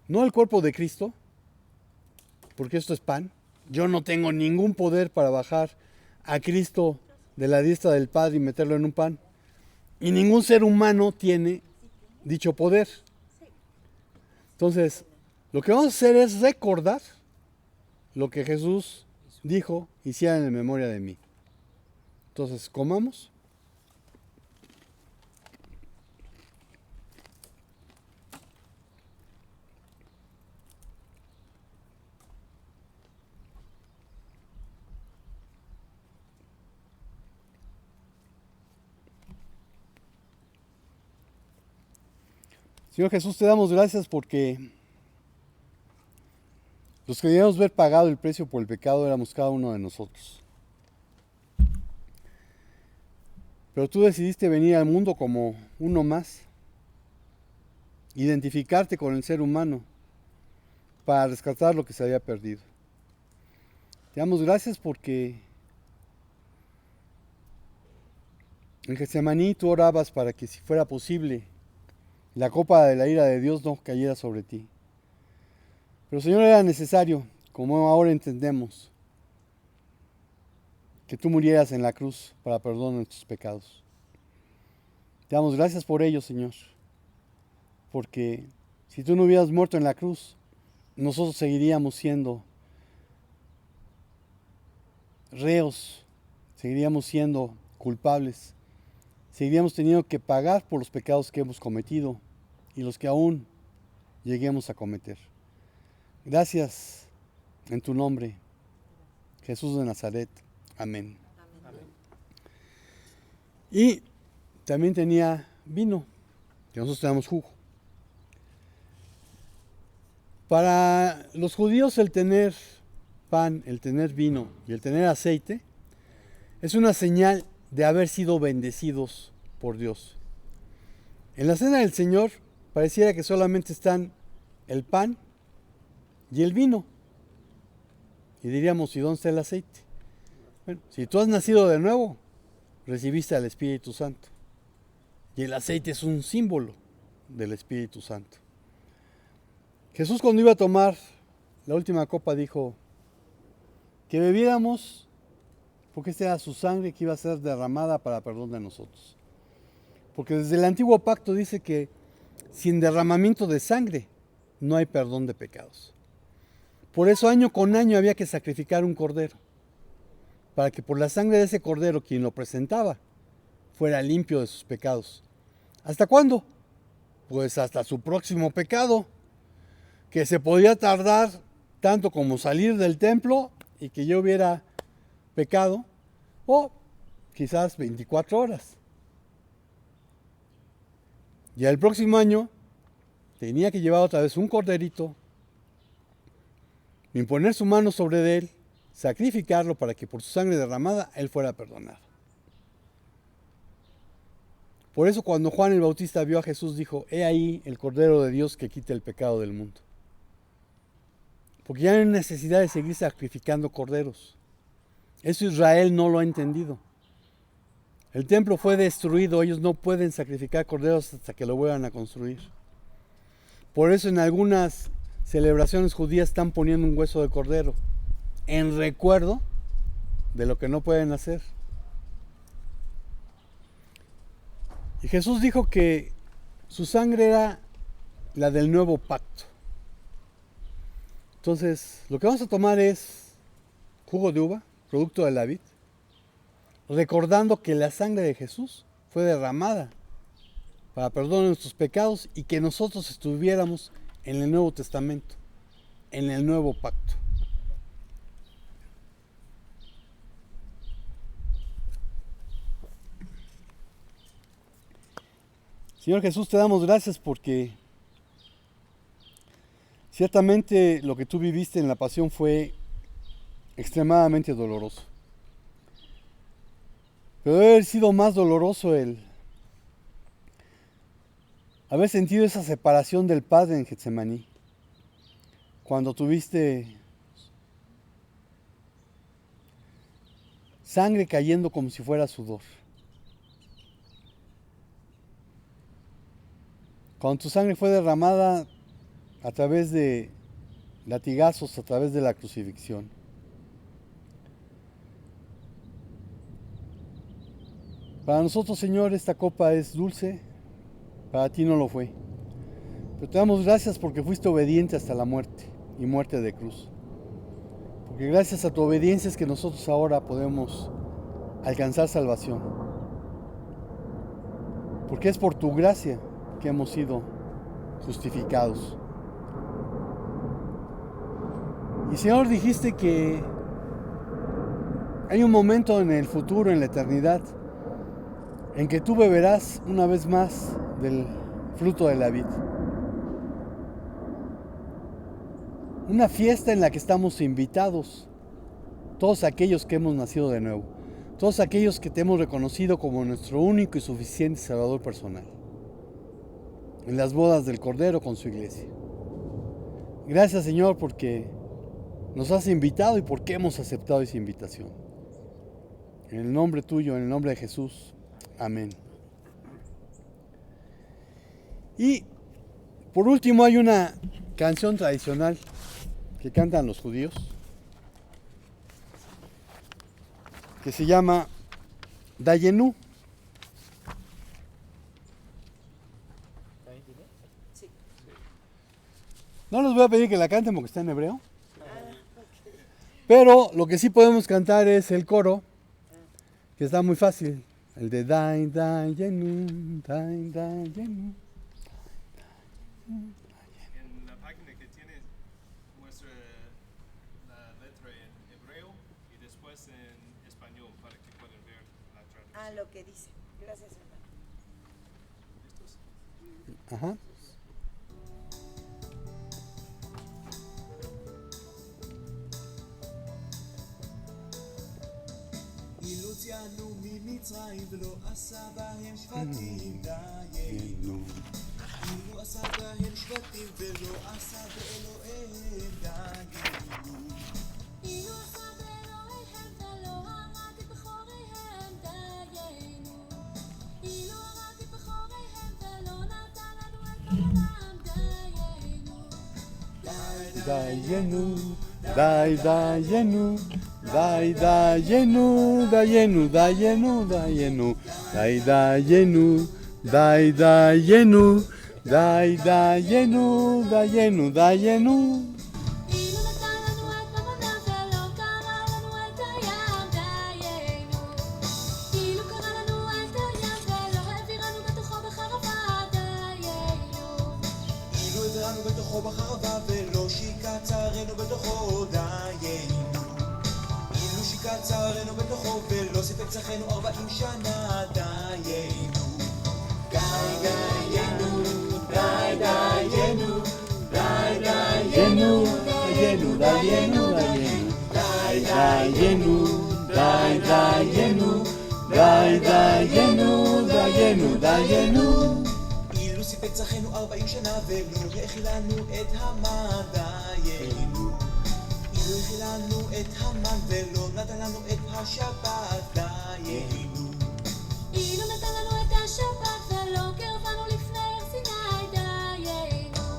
no el cuerpo de Cristo, porque esto es pan. Yo no tengo ningún poder para bajar a Cristo de la diestra del Padre y meterlo en un pan. Y ningún ser humano tiene dicho poder. Entonces, lo que vamos a hacer es recordar lo que Jesús dijo, hicieran en memoria de mí. Entonces, comamos. Señor Jesús, te damos gracias porque los que debíamos haber pagado el precio por el pecado éramos cada uno de nosotros. Pero tú decidiste venir al mundo como uno más, identificarte con el ser humano para rescatar lo que se había perdido. Te damos gracias porque en Getsemaní tú orabas para que si fuera posible la copa de la ira de Dios no cayera sobre ti. Pero Señor, era necesario, como ahora entendemos, que tú murieras en la cruz para perdón de nuestros pecados. Te damos gracias por ello, Señor, porque si tú no hubieras muerto en la cruz, nosotros seguiríamos siendo reos, seguiríamos siendo culpables, seguiríamos teniendo que pagar por los pecados que hemos cometido y los que aún lleguemos a cometer. Gracias en tu nombre, Jesús de Nazaret. Amén. Amén. Y también tenía vino, que nosotros tenemos jugo. Para los judíos el tener pan, el tener vino y el tener aceite es una señal de haber sido bendecidos por Dios. En la cena del Señor pareciera que solamente están el pan y el vino. Y diríamos, ¿y dónde está el aceite? Bueno, si tú has nacido de nuevo, recibiste al Espíritu Santo. Y el aceite es un símbolo del Espíritu Santo. Jesús, cuando iba a tomar la última copa, dijo que bebiéramos porque esta era su sangre que iba a ser derramada para perdón de nosotros. Porque desde el antiguo pacto dice que sin derramamiento de sangre no hay perdón de pecados. Por eso año con año había que sacrificar un cordero, para que por la sangre de ese cordero quien lo presentaba fuera limpio de sus pecados. ¿Hasta cuándo? Pues hasta su próximo pecado, que se podía tardar tanto como salir del templo y que yo hubiera pecado, o quizás 24 horas. Y el próximo año tenía que llevar otra vez un corderito, imponer su mano sobre él, sacrificarlo para que por su sangre derramada él fuera perdonado. Por eso cuando Juan el Bautista vio a Jesús dijo, he ahí el Cordero de Dios que quita el pecado del mundo. Porque ya no hay necesidad de seguir sacrificando corderos. Eso Israel no lo ha entendido. El templo fue destruido, ellos no pueden sacrificar corderos hasta que lo vuelvan a construir. Por eso en algunas celebraciones judías están poniendo un hueso de cordero en recuerdo de lo que no pueden hacer. Y Jesús dijo que su sangre era la del nuevo pacto. Entonces, lo que vamos a tomar es jugo de uva, producto de la vid, recordando que la sangre de Jesús fue derramada para perdón de nuestros pecados y que nosotros estuviéramos en el Nuevo Testamento, en el nuevo pacto. Señor Jesús, te damos gracias porque ciertamente lo que tú viviste en la pasión fue extremadamente doloroso. Pero debe haber sido más doloroso el haber sentido esa separación del Padre en Getsemaní, cuando tuviste sangre cayendo como si fuera sudor. Cuando tu sangre fue derramada a través de latigazos, a través de la crucifixión. Para nosotros, Señor, esta copa es dulce, para ti no lo fue. Pero te damos gracias porque fuiste obediente hasta la muerte, y muerte de cruz. Porque gracias a tu obediencia es que nosotros ahora podemos alcanzar salvación. Porque es por tu gracia que hemos sido justificados. Y Señor, dijiste que hay un momento en el futuro, en la eternidad, en que tú beberás una vez más del fruto de la vid. Una fiesta en la que estamos invitados, todos aquellos que hemos nacido de nuevo, todos aquellos que te hemos reconocido como nuestro único y suficiente Salvador personal, en las bodas del Cordero con su iglesia. Gracias, Señor, porque nos has invitado y porque hemos aceptado esa invitación. En el nombre tuyo, en el nombre de Jesús. Amén. Y por último hay una canción tradicional que cantan los judíos que se llama Dayenu. No les voy a pedir que la canten porque está en hebreo. Pero lo que sí podemos cantar es el coro, que está muy fácil. El de Day, Dayenu, Day, Dayenu. En la página que tiene muestra la letra en hebreo y después en español para que puedan ver la traducción. Ah, lo que dice. Gracias, hermano. ¿Listos? Ajá. הוציאנו ממצרים ולא עשה בהם שבטים דיינו. אילו עשה בהם שבטים ולא עשה באלוהיהם דיינו. אילו עשה באלוהיהם ולא הרג את בכוריהם דיינו. אילו הרג את בכוריהם ולא נתן לנו את העולם דיינו. Dayenu, Day, Dayenu. Day, Dayenu, Dayenu, Dayenu, Dayenu, Day, Dayenu, Day, Dayenu, Day, Dayenu, Dayenu, Dayenu. לצערנו בתוכו ולא סיפק צרכנו 40 שנה דיינו דיינו דיינו דיינו Dayenu, dayenu, dayenu, dayenu, dayenu, dayenu. אילו סיפק צרכנו 40 שנה ולא האכיל לנו את המן דיינו אילו האכיל לנו את המן ולא נתן לנו את השבת דיינו אילו נתן לנו את השבת ולא קרבנו לפני הר סיני דיינו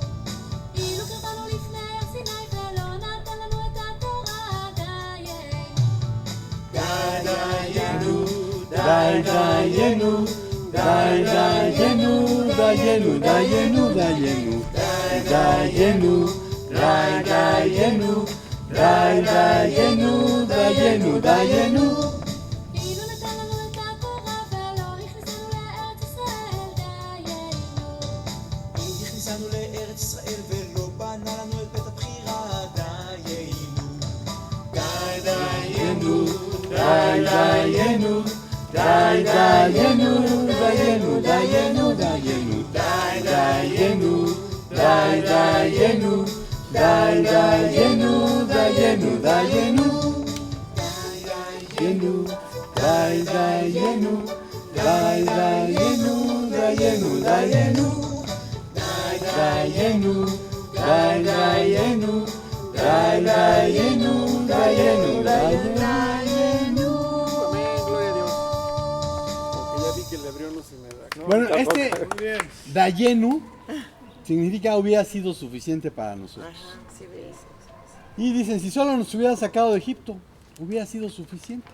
אילו קרבנו לפני הר סיני ולא נתן לנו את התורה דיינו Dayenu, dayenu, dayenu, dayenu, dayenu, dayenu, dayenu, dayenu, dayenu, dayenu. אילו נתן לנו את התורה ולא הכניסנו לארץ ישראל דיינו אם הכניסנו לארץ ישראל ולא בנה לנו את בית הבחירה דיינו Dayenu, dayenu, dayenu, dayenu, dayenu, dayenu, dayenu, dayenu, dayenu, dayenu, dayenu. Dayenu, dayenu, dayenu, dayenu, dayenu. Dayenu, dayenu, dayenu, dayenu, dayenu. Amén, gloria a Dios. Porque ya vi que el hebreo no se me da. No, Bueno, tampoco. este Muy bien. dayenu significa hubiera sido suficiente para nosotros. Y dicen, si solo nos hubiera sacado de Egipto, hubiera sido suficiente.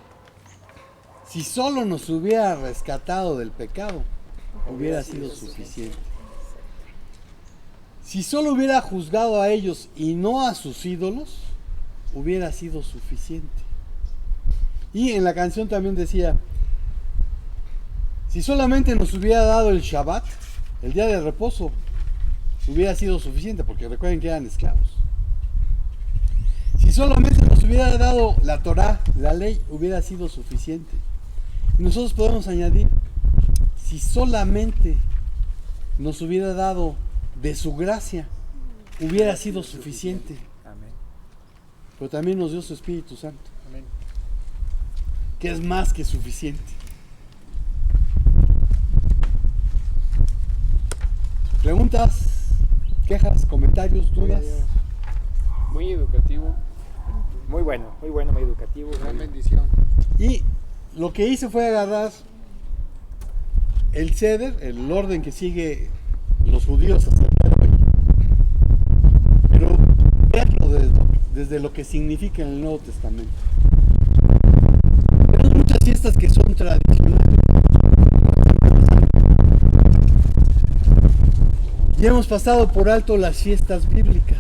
Si solo nos hubiera rescatado del pecado, hubiera sido suficiente. Si solo hubiera juzgado a ellos y no a sus ídolos, hubiera sido suficiente. Y en la canción también decía, si solamente nos hubiera dado el Shabbat, el día de reposo, hubiera sido suficiente, porque recuerden que eran esclavos. Si solamente nos hubiera dado la Torá, la ley, hubiera sido suficiente. Y nosotros podemos añadir, si solamente nos hubiera dado de su gracia, hubiera sido suficiente. Amén. Pero también nos dio su Espíritu Santo, Amén. que es más que suficiente. ¿Preguntas, quejas, comentarios, dudas? Muy educativo. Muy bueno, muy educativo. Gran muy- bendición. Y lo que hice fue agarrar el ceder, el orden que sigue los judíos hasta el día de hoy, pero verlo desde lo que significa en el Nuevo Testamento. Tenemos muchas fiestas que son tradicionales y hemos pasado por alto las fiestas bíblicas.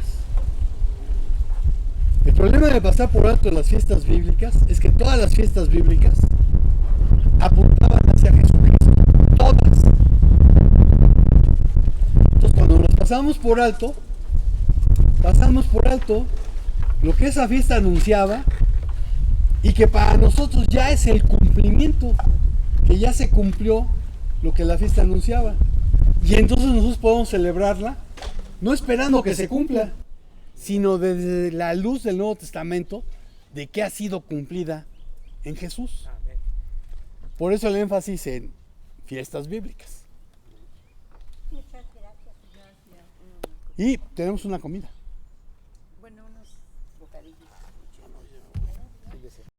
El problema de pasar por alto las fiestas bíblicas es que todas las fiestas bíblicas apuntaban hacia Jesucristo, todas. Entonces cuando las pasamos por alto lo que esa fiesta anunciaba y que para nosotros ya es el cumplimiento, que ya se cumplió lo que la fiesta anunciaba. Y entonces nosotros podemos celebrarla no esperando que se cumpla, sino desde la luz del Nuevo Testamento de que ha sido cumplida en Jesús. Amén. Por eso el énfasis en fiestas bíblicas. Muchas gracias. Y tenemos una comida.